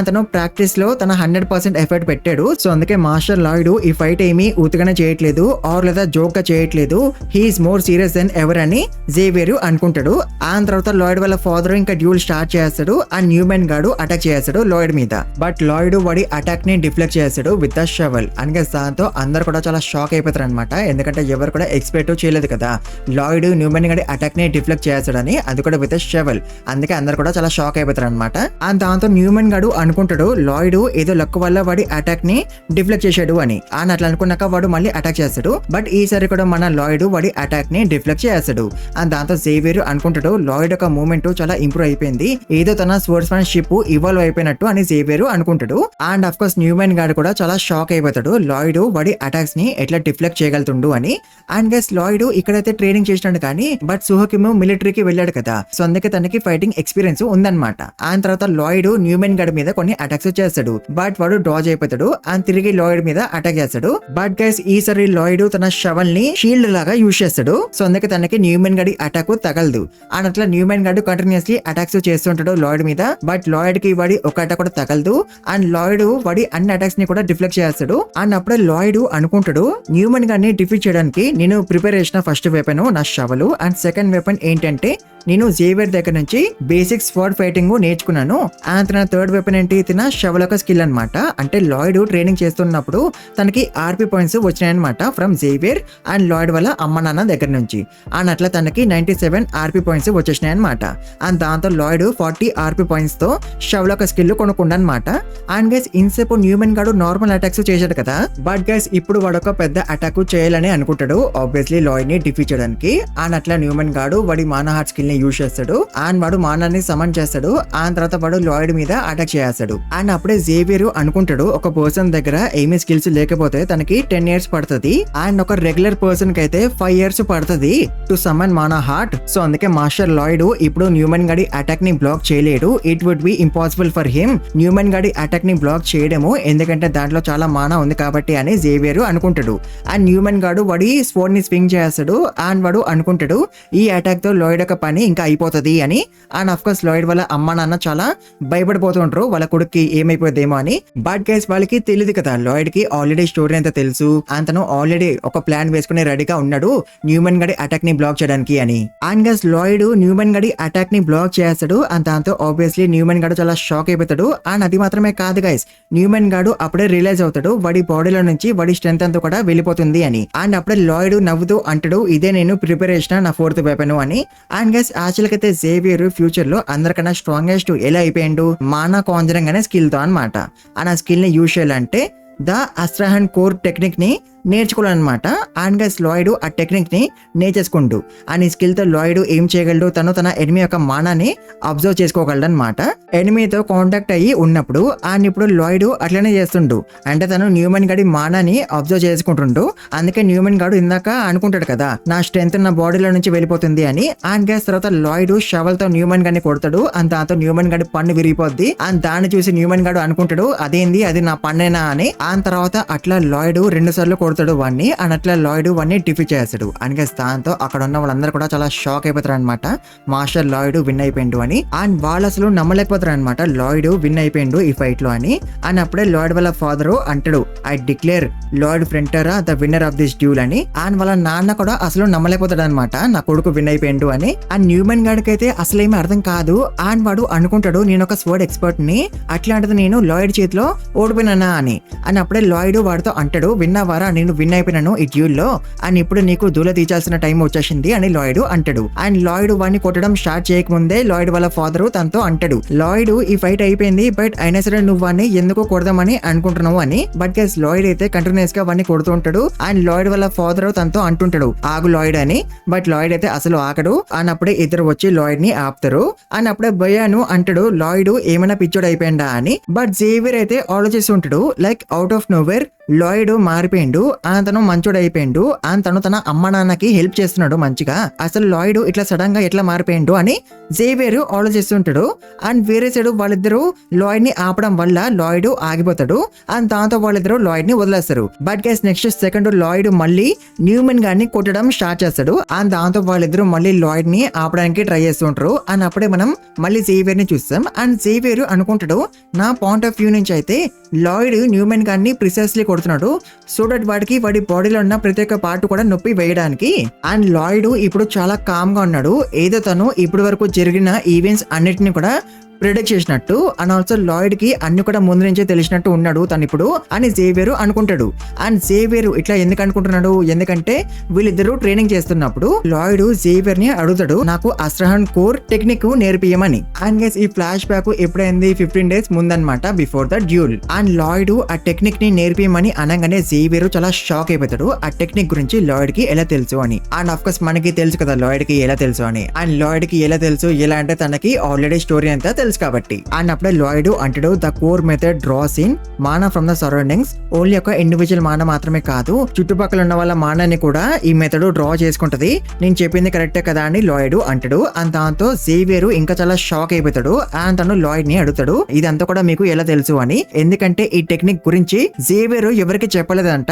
తను ప్రాక్టీస్ లో తన 100% ఎఫర్ట్ పెట్టాడు. సో అందుకే మాస్టర్ లాయిడ్ ఈ ఫైట్ ఏమీ ఊతగానే చేయట్లేదు ఆర్ లేదా జోక్ జోక్ గా చేయట్లేదు, he's more serious than ever అని జేవియర్ అనుకుంటాడు. ఆ తర్వాత లాయిడ్ వాళ్ళ ఫాదర్ ఇంకా డ్యూల్ స్టార్ట్ చేస్తాడు. ఆ న్యూమెన్ గాడు అటాక్ చేస్తాడు లాయిడ్ మీద. బట్ లాయిడ్ వాడి అటాక్ ని డిఫ్లెక్ట్ చేస్తాడు విత్ ద షవల్. అనగా దాంతో అందరు కూడా చాలా షాక్ అయిపోతారు అనమాట. ఎందుకంటే ఎవరు కూడా ఎక్స్పెక్ట్ చేయలేదు కదా లాయిడ్ న్యూమెన్ గాడి అటాక్ ని డిఫ్లెక్ట్ చేస్తాడని, అది కూడా విత్ షవల్. అందుకే అందరు కూడా చాలా షాక్ అయిపోతారు అనమాట. అండ్ దాంతో న్యూమెన్ గాడు అనుకుంటాడు లాయిడ్ ఏదో లక్ వల్ల వాడి అటాక్ ని డిఫ్లెక్ట్ చేశాడు అని. అని అట్లా అనుకున్నాక వాడు మళ్ళీ అటాక్ చేస్తాడు. బట్ ఈసారి కూడా మన లాయిడ్ వాడి అటాక్ ని డిఫ్లెక్ట్ చేస్తాడు. అండ్ దాంతో జేవియర్ అనుకుంటాడు లాయిడ్ యొక్క మూవ్మెంట్ చాలా ఇంప్రూవ్ అయిపోయింది, ఏదో తన స్పోర్ట్స్ మ్యాన్ షిప్ ఇవాల్వ్ అయిపోయినట్టు అని జేవియర్ అనుకుంటాడు. అండ్ అఫ్ కోర్స్ న్యూమెన్ గాడు కూడా చాలా షాక్ అయిపోతాడు లాయిడ్ వాడి అటాక్స్ ని ఎట్లా డిఫ్లెక్ట్ చేయగలుగుతుండు అని. అండ్ గెస్ లాయిడ్ ఇక్కడైతే ట్రైనింగ్ చేసినాడు కానీ బట్ సుహోకిము మిలిటరీకి వెళ్ళాడు కదా, సో అందుకే తనకి ఫైటింగ్ ఎక్స్పీరియన్స్ ఉందన్నమాట. అండ్ తర్వాత లాయిడ్ న్యూమెన్ గడ్ మీద కొన్ని అటాక్స్ చేస్తాడు. బట్ వాడు డాజ్ అయిపోతాడు అండ్ తిరిగి లాయిడ్ మీద అటాక్ చేస్తాడు. బట్ గైస్ ఈసారి లాయిడ్ తన షవల్ ని షీల్డ్ లాగా యూజ్ చేస్తాడు, సో అందుకే తనకి న్యూమెన్ గడి అటాక్ తగలదు. అండ్ అట్లా న్యూమెన్ గడ్ కంటిన్యూస్లీ అటాక్స్ చేస్తుంటాడు లాయిడ్ మీద. బట్ లాయిడ్ కి వాడి ఒక అటాక్ కూడా తగలదు. అండ్ లాయిడ్ వాడి అన్ని అటాక్స్ ని కూడా డిఫ్లెక్ట్ చేస్తాడు. అండ్ అప్పుడే లాయిడ్ అనుకుంటాడు న్యూమెన్ గాడిని డిఫీట్ చేయడానికి నేను ప్రిపేర్ చేసిన ఫస్ట్ వెపన్ నా షవల్, అండ్ సెకండ్ వెపన్ ఏంటంటే నేను జేవియర్ దగ్గర నుంచి బేసిక్ స్వార్డ్ ఫైటింగ్ నేర్చుకున్నాను. అండ్ తన థర్డ్ వెపన్ ఏంటి, తన షవల్ యొక్క స్కిల్ అనమాట. అంటే లాయిడ్ ట్రైనింగ్ చేస్తున్నప్పుడు తనకి ఆర్పీ పాయింట్స్ వచ్చినాయన్నమాట ఫ్రమ్ జేవియర్ అండ్ లాయిడ్ వాళ్ళ అమ్మ నాన్న దగ్గర నుంచి. అండ్ అట్లా తనకి 97 ఆర్పీ పాయింట్స్ వచ్చేసినాయి అనమాట. అండ్ దాంతో లాయిడ్ 40 ఆర్పీ పాయింట్స్ తో షవల్ యొక్క స్కిల్ కొనుక్కుండనమాట. అండ్ గైస్ ఇన్సేపు న్యూమెన్ గాడు నార్మల్ అటాక్స్ చేశాడు కదా, బట్ గైస్ ఇప్పుడు వాడు ఒక పెద్ద అటాక్ చేయాలని అనుకుంటాడు ఆబ్వియస్లీ లాయిడ్ ని డిఫీట్ చేయడానికి. అండ్ అట్లా న్యూమెన్ గాడు వాడి మానా హార్ట్ స్కిల్ ని యూజ్ చేస్తాడు. అండ్ వాడు మానాన్ని సమన్ చేస్తాడు. ఆ తర్వాత వాడు లాయిడ్ మీద అటాక్ చేస్తాడు. అండ్ అప్పుడే జేవియర్ అనుకుంటాడు ఒక పర్సన్ దగ్గర ఏమీ స్కిల్స్ లేకపోతే తనకి 10 years పడుతుంది, అండ్ ఒక రెగ్యులర్ పర్సన్ కి అయితే 5 years పడుతుంది to summon mana heart. So అందుకే మాస్టర్ లాయిడ్ ఇప్పుడు న్యూమెన్ గాడి అటాక్ ని బ్లాక్ చేయలేడు. It would be impossible for him Newman గాడి అటాక్ ని బ్లాక్ చేయడము, ఎందుకంటే దాంట్లో చాలా మానా ఉంది కాబట్టి అని జేవియర్ అనుకుంటాడు. అండ్ న్యూమెన్ గాడు వాడి స్పోర్డ్ ని స్వింగ్ చేస్తాడు. అండ్ వాడు అనుకుంటాడు ఈ అటాక్ తో లాయిడ్ యొక్క పని ఇంకా అయిపోతుంది అని. అండ్ అఫ్ కోర్స్ లాయిడ్ వాళ్ళ అమ్మ నాన్న చాలా భయపడిపోతుంటారు వాళ్ళ కొడుక్కి ఏమైపోద్దేమో అని. బట్ గైస్ వాళ్ళకి తెలియదు కదా లాయిడ్ కి ఆల్రెడీ స్టోరీ అంతా తెలుసు. అంతను ఆల్రెడీ ఒక ప్లాన్ వేసుకుని రెడీగా ఉన్నాడు న్యూమెన్ గడి అటాక్ ని బ్లాక్ చేయడానికి అని. అండ్ గైస్ లాయిడ్ న్యూమెన్ గడి అటాక్ ని బ్లాక్ చేస్తాడు. అండ్ దాంతో ఆబ్వియస్లీ న్యూమెన్ గాడు చాలా షాక్ అయిపోతాడు. అండ్ అది మాత్రమే కాదు గైస్, న్యూమెన్ గాడు అప్పుడే రియలైజ్ అవుతాడు వాడి బాడీలో నుంచి వాడి స్ట్రెంత్ అంతా కూడా వెళ్ళిపోతుంది అని. అండ్ అప్పుడే లాయిడ్ నవ్వుతూ అంటాడు ఇదే నేను ప్రిపేర్ చేసిన నా 4th వెపన్ అని. అండ్ గైస్ యాక్చువల్ అయితే జేవియర్ ఫ్యూచర్ లో అందరికన్నా స్ట్రాంగెస్ట్ ఎలా అయిపోయిండు మానా కాంజరింగ్ అనే స్కిల్ తో అనమాట. ఆ స్కిల్ ని యూజ్ చేయాలంటే ద అస్ట్రహన్ కోర్ టెక్నిక్ ని నేర్చుకోవాలన్నమాట. అండ్ గైస్ లాయిడ్ ఆ టెక్నిక్ ని నేర్చేసుకుంటూ అండ్ ఈ స్కిల్ తో లాయిడ్ ఏం చేయగలడు, తను తన ఎనిమి యొక్క మానాన్ని అబ్జర్వ్ చేసుకోగలడు అనమాట. ఎనిమితో కాంటాక్ట్ అయ్యి ఉన్నప్పుడు అండ్ ఇప్పుడు లాయిడ్ అట్లనే చేస్తుండు, అంటే తను న్యూమెన్ గడి మానాన్ని అబ్జర్వ్ చేసుకుంటుండు. అందుకే న్యూమెన్ గాడు ఇందాక అనుకుంటాడు కదా నా స్ట్రెంత్ నా బాడీలో నుంచి వెళ్ళిపోతుంది అని. అండ్ గైస్ తర్వాత లాయిడ్ షవల్ తో న్యూమెన్ గడిని కొడతాడు. అండ్ దాంతో న్యూమెన్ గడి పన్ను విరిగిపోద్ది. అండ్ దాన్ని చూసి న్యూమెన్ గాడు అనుకుంటాడు అదేంది అది నా పన్నేనా అని. ఆ తర్వాత అట్లా లాయిడ్ 2 సార్లు కొడతాడు వాడిని. అండ్ అట్లా లాయిడ్ వాడిని డిఫీట్ చేస్తాడు. అండ్ గైస్ దాంతో అక్కడ ఉన్న వాళ్ళందరూ కూడా చాలా షాక్ అయిపోతారు అనమాట మాస్టర్ లాయిడ్ విన్ అయిపోయిండు అని. అండ్ వాళ్ళు అసలు నమ్మలేకపోతారు అనమాట లాయిడ్ విన్ అయిపోయిండు ఈ ఫైట్ లో అని. అండ్ అప్పుడే లాయిడ్ వాళ్ళ ఫాదర్ అంటాడు I declare Lloyd Frontera the winner of this duel అని. అండ్ వాళ్ళ నాన్న కూడా అసలు నమ్మలేకపోతాడు అనమాట నా కొడుకు విన్ అయిపోయిండు అని. అండ్ న్యూమెన్ గాడికి అయితే అసలు ఏమీ అర్థం కాదు. అండ్ వాడు అనుకుంటాడు నేను ఒక స్వర్డ్ ఎక్స్పర్ట్ ని, అట్లాంటిది నేను లాయిడ్ చేతిలో ఓడిపోయినా అని. అండ్ అప్పుడే లాయిడ్ వాడితో అంటాడు విన్నావారా నేను విన్ అయిపోయినాను ఈ డ్యూల్ లో, అండ్ ఇప్పుడు నీకు దూల తీర్చాల్సిన టైం వచ్చేసింది అని లాయిడ్ అంటాడు. అండ్ లాయిడ్ వాడిని కొట్టడం స్టార్ట్ చేయకముందే లాయిడ్ వాళ్ళ ఫాదర్ తనతో అంటాడు లాయిడ్ ఈ ఫైట్ అయిపోయింది బట్ అయినా సరే నువ్వు వాడిని ఎందుకు కొడదామని అనుకుంటున్నావు అని. బట్ గైస్ లాయిడ్ అయితే కంటిన్యూస్ గా వాడిని కొడుతూ ఉంటాడు. అండ్ లాయిడ్ వాళ్ళ ఫాదర్ తనతో అంటుంటాడు ఆగు లాయిడ్ అని. బట్ లాయిడ్ అయితే అసలు ఆగడు. అండ్ అప్పుడే ఇద్దరు వచ్చి లాయిడ్ ని ఆపుతారు. అండ్ అప్పుడే భయాను అంటాడు లాయిడ్ ఏమైనా పిచ్చోడు అయిపోయిందా అని. బట్ జేవియర్ అయితే ఆలోచిస్తుంటాడు like out of nowhere Lloyd మారిపోయిండు, తను మంచోడు అయిపోయిండు, తను తన అమ్మ నాన్నకి హెల్ప్ చేస్తున్నాడు మంచిగా, అసలు లాయిడ్ ఇట్లా సడన్ గా ఎట్లా మారిపోయిండు అని జేవియర్ ఆలోచిస్తుంటాడు. అండ్ వేరే సైడ్ వాళ్ళిద్దరూ లాయిడ్ ని ఆపడం వల్ల లాయిడ్ ఆగిపోతాడు. అండ్ దాంతో వాళ్ళిద్దరూ లాయిడ్ ని వదిలేస్తారు. But guys next second Lloyd మళ్ళీ న్యూమెన్ గారిని కొట్టడం స్టార్ట్ చేస్తాడు. అండ్ దాంతో వాళ్ళిద్దరూ మళ్ళీ లాయిడ్ ని ఆపడానికి ట్రై చేస్తుంటారు. అండ్ అప్పుడే మనం మళ్ళీ జేవియర్ ని చూస్తాం. అండ్ జేవియర్ అనుకుంటాడు నా పాయింట్ ఆఫ్ వ్యూ నుంచి అయితే లాయిడ్ న్యూమెన్ గారిని ప్రిసైస్లీ కొడుతున్నాడు కొడుతున్నాడు సో దట్ వాడి బాడీలో ఉన్న ప్రతి ఒక్క పార్ట్ కూడా నొప్పి వేయడానికి. అండ్ లాయిడ్ ఇప్పుడు చాలా కామ్ గా ఉన్నాడు. ఏదో తను ఇప్పటి వరకు జరిగిన ఈవెంట్స్ అన్నిటిని కూడా ప్రిడిక్ట్ చేసినట్టు అండ్ ఆల్సో లాయిడ్ కి అన్ని కూడా ముందు నుంచే తెలిసినట్టు ఉన్నాడు తను ఇప్పుడు అని జేవియర్ అనుకుంటాడు. అండ్ జేవియర్ ఇట్లా ఎందుకు అనుకుంటున్నాడు, ఎందుకంటే వీళ్ళిద్దరూ ట్రైనింగ్ చేస్తున్నప్పుడు లాయిడ్ జేవియర్ ని అడుగుతాడు నాకు అస్ట్రహాన్ కోర్ టెక్నిక్ నేర్పియమని. అండ్ గైస్ ఈ ఫ్లాష్ బ్యాక్ ఎప్పుడైంది 15 days ముందనమాట, before the duel. And Lloyd ఆ టెక్నిక్ ని నేర్పియమని అనగానే జేవియర్ చాలా షాక్ అయిపోతాడు. ఆ టెక్నిక్ గురించి లాయిడ్ కి ఎలా తెలుసు అని. అండ్ ఆఫ్ కోర్స్ మనకి తెలుసు కదా లాయిడ్ కి ఎలా తెలుసు అని. అండ్ లాయిడ్ కి ఎలా తెలుసు, ఎలా అంటే తనకి ఆల్రెడీ స్టోరీ అంతా తెలుసు కాబట్టి. అండ్ అప్పుడే లాయిడ్ అంటాడు the core method draws in mana from the surroundings. Only ఒక ఇండివిజువల్ మానా మాత్రమే కాదు, చుట్టుపక్కల ఉన్న వాళ్ళ మానాన్ని కూడా ఈ మెథడ్ డ్రా చేసుకుంటది. నేను చెప్పింది కరెక్టే కదా అని లాయిడ్ అంటాడు. అండ్ దాంతో జేవియర్ ఇంకా చాలా షాక్ అయిపోతాడు. అండ్ తను లాయిడ్ ని అడుగుతాడు ఇదంతా కూడా మీకు ఎలా తెలుసు అని. ఎందుకంటే ఈ టెక్నిక్ గురించి జేవియర్ ఎవరికి చెప్పలేదంట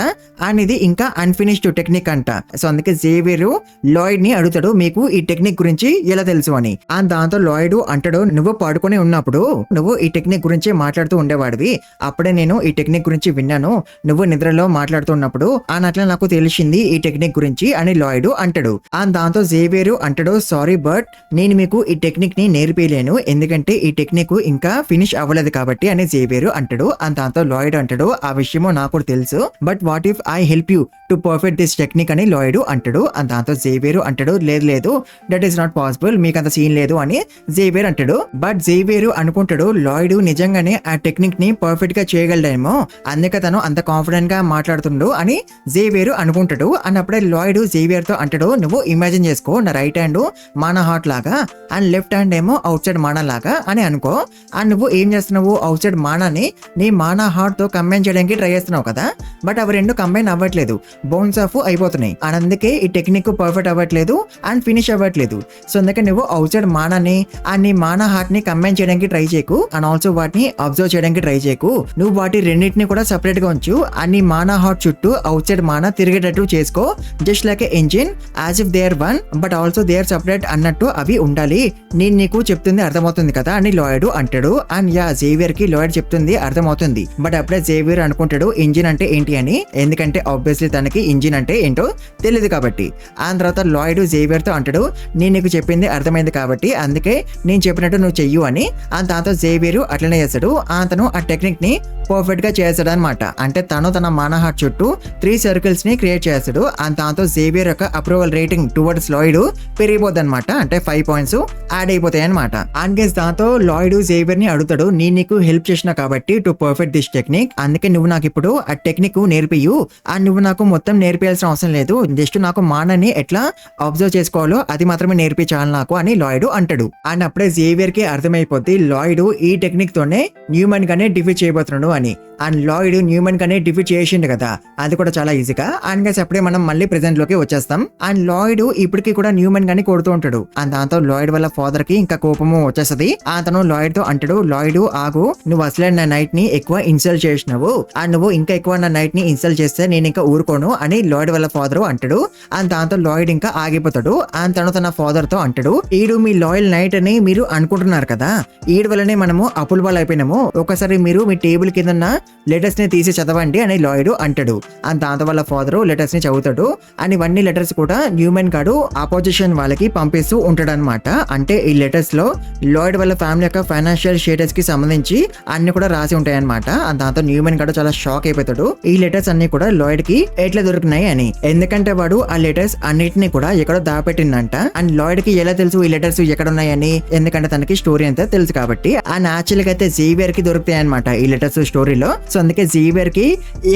అండ్ ఇది ఇంకా అన్ఫినిష్డ్ టెక్నిక్ అంట. సో అందుకే జేవియర్ లాయిడ్ ని అడుగుతాడు మీకు ఈ టెక్నిక్ గురించి ఎలా తెలుసు అని. అండ్ దాంతో లాయిడ్ అంటాడు నువ్వు పడుకొని ఉన్నప్పుడు నువ్వు ఈ టెక్నిక్ గురించి మాట్లాడుతూ ఉండేవాడివి, అప్పుడే నేను ఈ టెక్నిక్ గురించి విన్నాను, నువ్వు నిద్రలో మాట్లాడుతున్నప్పుడు అట్లా నాకు తెలిసింది ఈ టెక్నిక్ గురించి అని లాయిడ్ అంటాడు. అండ్ దాంతో జేవియర్ అంటాడు సారీ బట్ నేను మీకు ఈ టెక్నిక్ ని నేర్పిలేను, ఎందుకంటే ఈ టెక్నిక్ ఇంకా ఫినిష్ అవ్వలేదు కాబట్టి అని జేవియర్ అంటాడు. అండ్ దాంతో లాయిడ్ అంటాడు ఆ విషయమో నాకు తెలుసు but what if I help you to perfect this technique అని లాయిడ్ అంటాడు. అండ్ దాంతో జేవియర్ అంటాడు లేదు దట్ ఈస్ నాట్ పాసిబుల్, మీకు అంత సీన్ లేదు అని జేవియర్ అంటాడు. బట్ జేవియర్ అనుకుంటాడు లాయిడ్ నిజంగానే ఆ టెక్నిక్ ని పర్ఫెక్ట్ గా చేయగలడేమో, అందుకే తను అంత కాన్ఫిడెంట్ గా మాట్లాడుతుండు అని జేవియర్ అనుకుంటాడు. అన్నప్పుడే లాయిడ్ జేవియర్ తో అంటాడు నువ్వు ఇమాజిన్ చేసుకో నా రైట్ హ్యాండ్ మానా హార్ట్ లాగా అండ్ లెఫ్ట్ హ్యాండ్ ఏమో అవుట్ సైడ్ మానా లాగా అని అనుకో. అండ్ నువ్వు ఏం చేస్తున్నావు అవుట్ సైడ్ మానాని నీ మానా హార్ట్ తో కంబైన్ చేయడానికి ట్రై చేస్తున్నావు కదా, బట్ అవి రెండు కంబైన్ అవ్వట్లేదు, బౌన్స్ ఆఫ్ అయిపోతున్నాయి. అండ్ అందుకే ఈ టెక్నిక్ పర్ఫెక్ట్ అవ్వట్లేదు అండ్ ఫినిష్ అవ్వట్లేదు. సో అందుకే నువ్వు అవుట్ సైడ్ మానాని అండ్ నీ మానా హార్ట్ ని కంబైన్ చేయడానికి ట్రై చేయకు అండ్ ఆల్సో వాటిని అబ్జర్వ్ చేయడానికి ట్రై చేయకు. నువ్వు వాటి రెండింటిని కూడా సెపరేట్ గా ఉంచు అన్ని మానా హార్ట్ చుట్టూ అవుట్ సైడ్ మానా తిరిగేటట్టు చేసుకో, just like a engine as if they are one but also they are separate అన్నట్టు అవి ఉండాలి. నేను నీకు చెప్తుంది అర్థమవుతుంది కదా అని లాయిడ్ అంటాడు. అండ్ యా జేవియర్ కి లాయిడ్ చెప్తుంది అర్థమవుతుంది. బట్ అప్పుడే జేవియర్ అనుకుంటాడు ఇంజిన్ అంటే ఏంటి అని, ఎందుకంటే ఆబ్వియస్లీ తనకి ఇంజిన్ అంటే ఏంటో తెలియదు కాబట్టి. ఆ తర్వాత లాయిడ్ జేవియర్ తో అంటాడు నేను నీకు చెప్పింది అర్థమైంది కాబట్టి అందుకే నేను చెప్పినట్టు నువ్వు చెయ్యు అని. అండ్ దాంతో జేవియర్ అట్లనే చేస్తాడు. అతను ఆ టెక్నిక్ ని పర్ఫెక్ట్ గా చేస్తాడు అనమాట. అంటే తను తన మానా హార్ట్ చుట్టూ 3 circles ని క్రియేట్ చేస్తాడు. అండ్ దాంతో జేవియర్ యొక్క అప్రూవల్ రేటింగ్ టువర్డ్స్ లాయిడ్ పెరిగిపోద్ది అనమాట, అంటే 5 points యాడ్ అయిపోతాయి అనమాట. అండ్ గైస్ దాంతో లాయిడ్ జేవియర్ ని అడుగుతాడు నేను నీకు హెల్ప్ చేసిన కాబట్టి టు పర్ఫెక్ట్ దిస్ టెక్నిక్, అందుకే నువ్వు నాకు ఇప్పుడు ఆ టెక్నిక్ నేర్పియు అండ్ నువ్వు నాకు మొత్తం నేర్పియాల్సిన అవసరం లేదు, జస్ట్ నాకు మానని ఎట్లా అబ్జర్వ్ చేసుకోవాలో అది మాత్రమే నేర్పించాలి నాకు అని లాయిడ్ అంటాడు. అండ్ అప్పుడే జేవియర్ కి అర్థమైపోద్ది లాయిడ్ ఈ టెక్నిక్ తోనే న్యూమన్ గానే డిఫీట్ చేయబోతున్నాడు అని. అండ్ లాయిడ్ న్యూమన్ గానే డిఫీట్ చేసిండు కదా, అది కూడా చాలా ఈజీగా. అండ్ గైస్ అప్పుడే మనం మళ్ళీ ప్రెసెంట్ లోకి వచ్చేస్తాం. అండ్ లాయిడ్ ఇప్పటికీ కూడా న్యూమన్ గాని కొడుతూ ఉంటాడు. అండ్ దాంతో లాయిడ్ వల్ల ఫాదర్ కి ఇంకా కోపము వచ్చేస్తుంది. అతను లాయిడ్ తో అంటాడు లాయిడ్ ఆగు, నువ్వు అసలే నా నైట్ ని ఎక్కువ ఇన్సల్ట్ చేసినావు అండ్ నువ్వు ఇంకా ఎక్కువ నా నైట్ ని ఇన్సల్ట్ చేస్తే నేను ఇంకా ఊరుకోను అని లాయిడ్ వల్ల ఫాదర్ అంటాడు. అండ్ దాంతో లాయిడ్ ఇంకా ఆగిపోతాడు. అండ్ తను తన ఫాదర్ తో అంటాడు ఈడు మీ లాయల్ నైట్ అని మీరు అనుకుంటున్నారు కదా, ఈడు వల్లనే మనము అప్పుల వాళ్ళు అయిపోయినాము, ఒకసారి మీరు మీ టేబుల్ కింద లెటర్స్ ని తీసి చదవండి అని లాయిడ్ అంటాడు. అండ్ దాంతో వాళ్ళ ఫాదర్ లెటర్స్ ని చదువుతాడు. అండ్ ఇవన్నీ లెటర్స్ కూడా న్యూమన్ గాడు ఆపోజిషన్ వాళ్ళకి పంపిస్తూ ఉంటాడు అనమాట. అంటే ఈ లెటర్స్ లో లాయిడ్ వాళ్ళ ఫ్యామిలీ యొక్క ఫైనాన్షియల్ స్టేటస్ కి సంబంధించి అన్ని కూడా రాసి ఉంటాయి అనమాట. అండ్ దాంతో న్యూమన్ గాడు చాలా షాక్ అయిపోతాడు ఈ లెటర్స్ అన్ని కూడా లాయిడ్ కి ఎట్లా దొరికినాయి అని, ఎందుకంటే వాడు ఆ లెటర్స్ అన్నిటిని కూడా ఎక్కడో దాపెట్టిందంట. అండ్ లాయిడ్ కి ఎలా తెలుసు ఈ లెటర్స్ ఎక్కడ ఉన్నాయని, ఎందుకంటే తనకి స్టోరీ అంతా తెలుసు కాబట్టి. అండ్ యాక్చువల్ గా అయితే జేవియర్ కి దొరుకుతాయి అనమాట ఈ లెటర్స్ స్టోరీలో. సో అందుకే జేవియర్ కి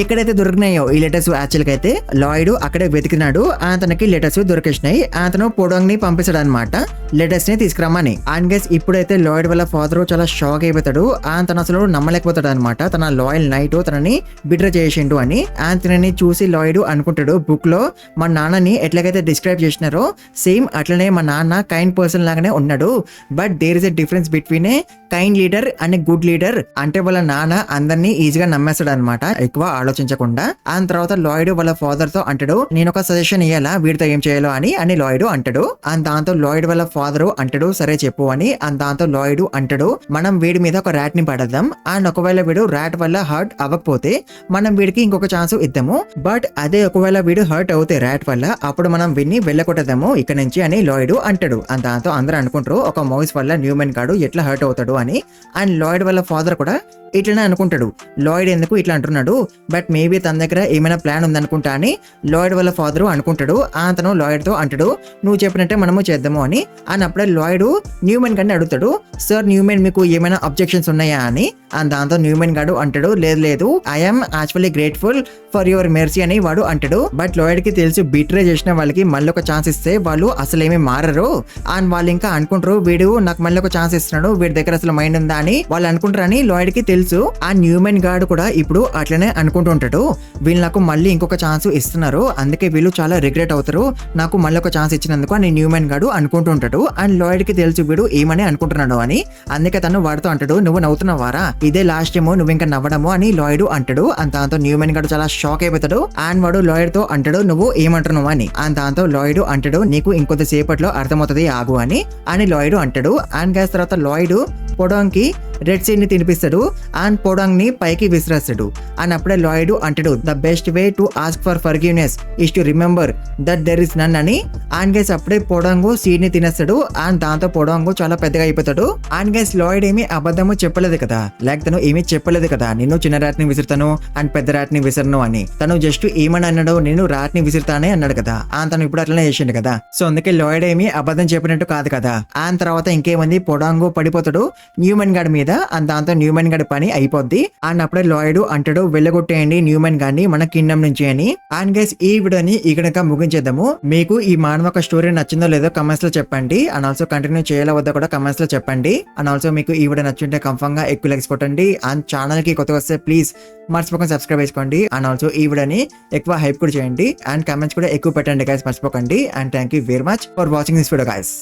ఎక్కడైతే దొరికినాయో ఈ లెటర్స్ యాక్చువల్ గా అయితే లాయిడ్ అక్కడే వెతికినాడు. అతనికి లెటర్స్ దొరికేసినాయి. అతను పొడంగ్ ని పంపిస్తాడు అనమాట లెటర్స్ ని తీసుకురమ్మని. అండ్ గైస్ ఇప్పుడైతే లాయిడ్ వాళ్ళ ఫాదర్ చాలా షాక్ అయిపోతాడు. తను అసలు నమ్మలేకపోతాడు అనమాట తన లాయల్ నైట్ తనని బిట్రే చేసిండు అని. తనని చూసి లాయిడ్ అనుకుంటాడు బుక్ లో మా నాన్నని ఎట్లాగైతే డిస్క్రైబ్ చేసినారో సేమ్ అట్లనే మా నాన్న కైండ్ పర్సన్ లాగానే ఉన్నాడు, but there is a difference between a kind leader and good leader. అంటే వాళ్ళ నాన్న అందరినీ ఈజీగా నమ్మేస్తాడు అనమాట, ఎక్కువ ఆలోచించకుండా. అండ్ తర్వాత లాయిడ్ వాళ్ళ ఫాదర్ తో అంటాడు, నేను ఒక సజెషన్ ఇయ్యాలా వీడితో ఏం చేయాలో అని లాయిడ్ అంటాడు. అండ్ దాంతో లాయిడ్ వాళ్ళ ఫాదర్ అంటాడు, సరే చెప్పు అని. అండ్ దాంతో లాయిడ్ అంటాడు, మనం వీడి మీద ఒక ర్యాట్ ని పడదాం. అండ్ ఒకవేళ వీడు ర్యాట్ వల్ల హర్ట్ అవ్వకపోతే మనం వీడికి ఇంకొక ఛాన్స్ ఇద్దాము. బట్ అదే ఒకవేళ వీడు హర్ట్ అవుతే ర్యాట్ వల్ల, అప్పుడు మనం వీడిని వెళ్ళకొట్టదాము ఇక్కడ నుంచి అని లాయిడ్ అంటాడు. అండ్ దాంతో అందరూ అనుకుంటారు, ఒక మౌస్ వల్ల న్యూమెన్ గాడు ఎట్లా హర్ట్ అవుతాడు అని. అండ్ లాయిడ్ వాళ్ళ ఫాదర్ కూడా ఇట్లనే అనుకుంటాడు, లాయిడ్ ఎందుకు ఇట్లా అంటున్నాడు, బట్ మేబీ తన దగ్గర ఏమైనా ప్లాన్ ఉందనుకుంటా అని లాయిడ్ వాళ్ళ ఫాదర్ అనుకుంటాడు. అతను లాయిడ్ తో అంటాడు, నువ్వు చెప్పినట్టే మనము చేద్దాము అని. అండ్ అప్పుడే లాయిడ్ న్యూమెన్ గారిని అడుగుతాడు, సార్ న్యూమెన్ మీకు ఏమైనా అబ్జెక్షన్స్ ఉన్నాయా అని. అండ్ దాంతో న్యూమెన్ గాడు అంటాడు, లేదు I'm actually grateful for your mercy అని వాడు అంటాడు. బట్ లాయిడ్ కి తెలుసు, బిట్రే చేసిన వాళ్ళకి మళ్ళీ ఒక ఛాన్స్ ఇస్తే వాళ్ళు అసలు ఏమీ మారరు. అండ్ వాళ్ళు ఇంకా అనుకుంటారు, వీడు నాకు మళ్ళీ ఒక ఛాన్స్ ఇస్తున్నాడు, వీడి దగ్గర అసలు మైండ్ ఉందా అని వాళ్ళు అనుకుంటారు అని లాయిడ్ కి తెలుసు. ఆ న్యూమెన్ గాడు కూడా ఇప్పుడు అట్లనే అనుకుంటుంటాడు, వీళ్ళు నాకు మళ్ళీ ఇంకొక ఛాన్స్ ఇస్తున్నారు, అందుకే వీళ్ళు చాలా రిగ్రెట్ అవుతారు నాకు మళ్ళీ ఒక ఛాన్స్ ఇచ్చినందుకు అని న్యూమెన్ గాడు అనుకుంటుంటాడు. అండ్ లాయిడ్ కి తెలుసు వీడు ఏమని అనుకుంటున్నాడు అని, అందుకే తను వాడితో అంటాడు, నువ్వు నవ్వుతున్నావారా, ఇదే లాస్ట్ ఏమో నువ్వు ఇంకా నవ్వడము అని లాయిడ్ అంటాడు. అండ్ దాంతో న్యూమెన్ గాడు చాలా షాక్ అయిపోతాడు. అండ్ వాడు లాయిడ్ తో అంటాడు, నువ్వు ఏమంటున్నావు అని. అండ్ దాంతో లాయిడ్ అంటాడు, నీకు ఇంకొద్ది సేపట్లో అర్థమవుతుంది ఆగు అని లాయిడ్ అంటాడు. అండ్ గ్యాస్ తర్వాత లాయిడ్ పొడాంగ్ కి రెడ్ సీడ్ ని తినిపిస్తాడు. అండ్ పొడాంగ్ ని పైకి విసిరేస్తాడు. అండ్ అప్పుడే లాయిడ్ అంటాడు, the best way to ask for forgiveness is to remember that there is none అని. అండ్ గైస్ అప్పుడే పొడాంగ్ సీడ్ ని తినేస్తాడు. అండ్ దాంతో పొడాంగ్ చాలా పెద్దగా అయిపోతాడు. అండ్ గైస్ లాయిడ్ ఏమి అబద్ధము చెప్పలేదు కదా, లైక్ తను ఏమీ చెప్పలేదు కదా, నేను చిన్న ర్యాట్ ని విసురుతాను అండ్ పెద్ద ర్యాట్ ని విసరను అని. తను జస్ట్ ఏమని అన్నాడు, నేను ర్యాట్ ని విసురుతానే అన్నాడు కదా. అండ్ తను ఇప్పుడు అట్లనే చేసిండు కదా, సో అందుకే లాయిడ్ ఏమి అబద్ధం చెప్పినట్టు కాదు కదా. అండ్ తర్వాత ఇంకేమంది, పొడాంగ్ పడిపోతాడు న్యూమెన్ గాడి మీద. అండ్ దాంతో న్యూమెన్ గాడి పని అయిపోద్ది. అండ్ అప్పుడే లాయిడ్ అంటాడు, వెళ్ళగొట్టేయండి న్యూమెన్ గాడిని మన కింగ్డమ్ నుంచి అని. అండ్ గైస్ ఈ వీడియోని ఇక్కడ ముగించేద్దాము. మీకు ఈ మానవ స్టోరీ నచ్చిందో లేదో కమెంట్స్ లో చెప్పండి. అండ్ ఆల్సో కంటిన్యూ చేయాలో వద్దో కూడా కమెంట్స్ లో చెప్పండి. అండ్ ఆల్సో మీకు ఈ వీడియో నచ్చుంటే కన్ఫర్మ్ గా ఎక్కువ లైక్స్ కొట్టండి. అండ్ ఛానల్ కి కొత్తగా వస్తే ప్లీజ్ మర్చిపోకుండా సబ్స్క్రైబ్ చేసుకోండి. అండ్ ఆల్సో ఈ వీడియోని ఎక్కువ హైప్ కూడా చేయండి. అండ్ కమెంట్స్ కూడా ఎక్కువ పెట్టండి గైస్, మర్చిపోకండి. And thank you very much for watching this video guys.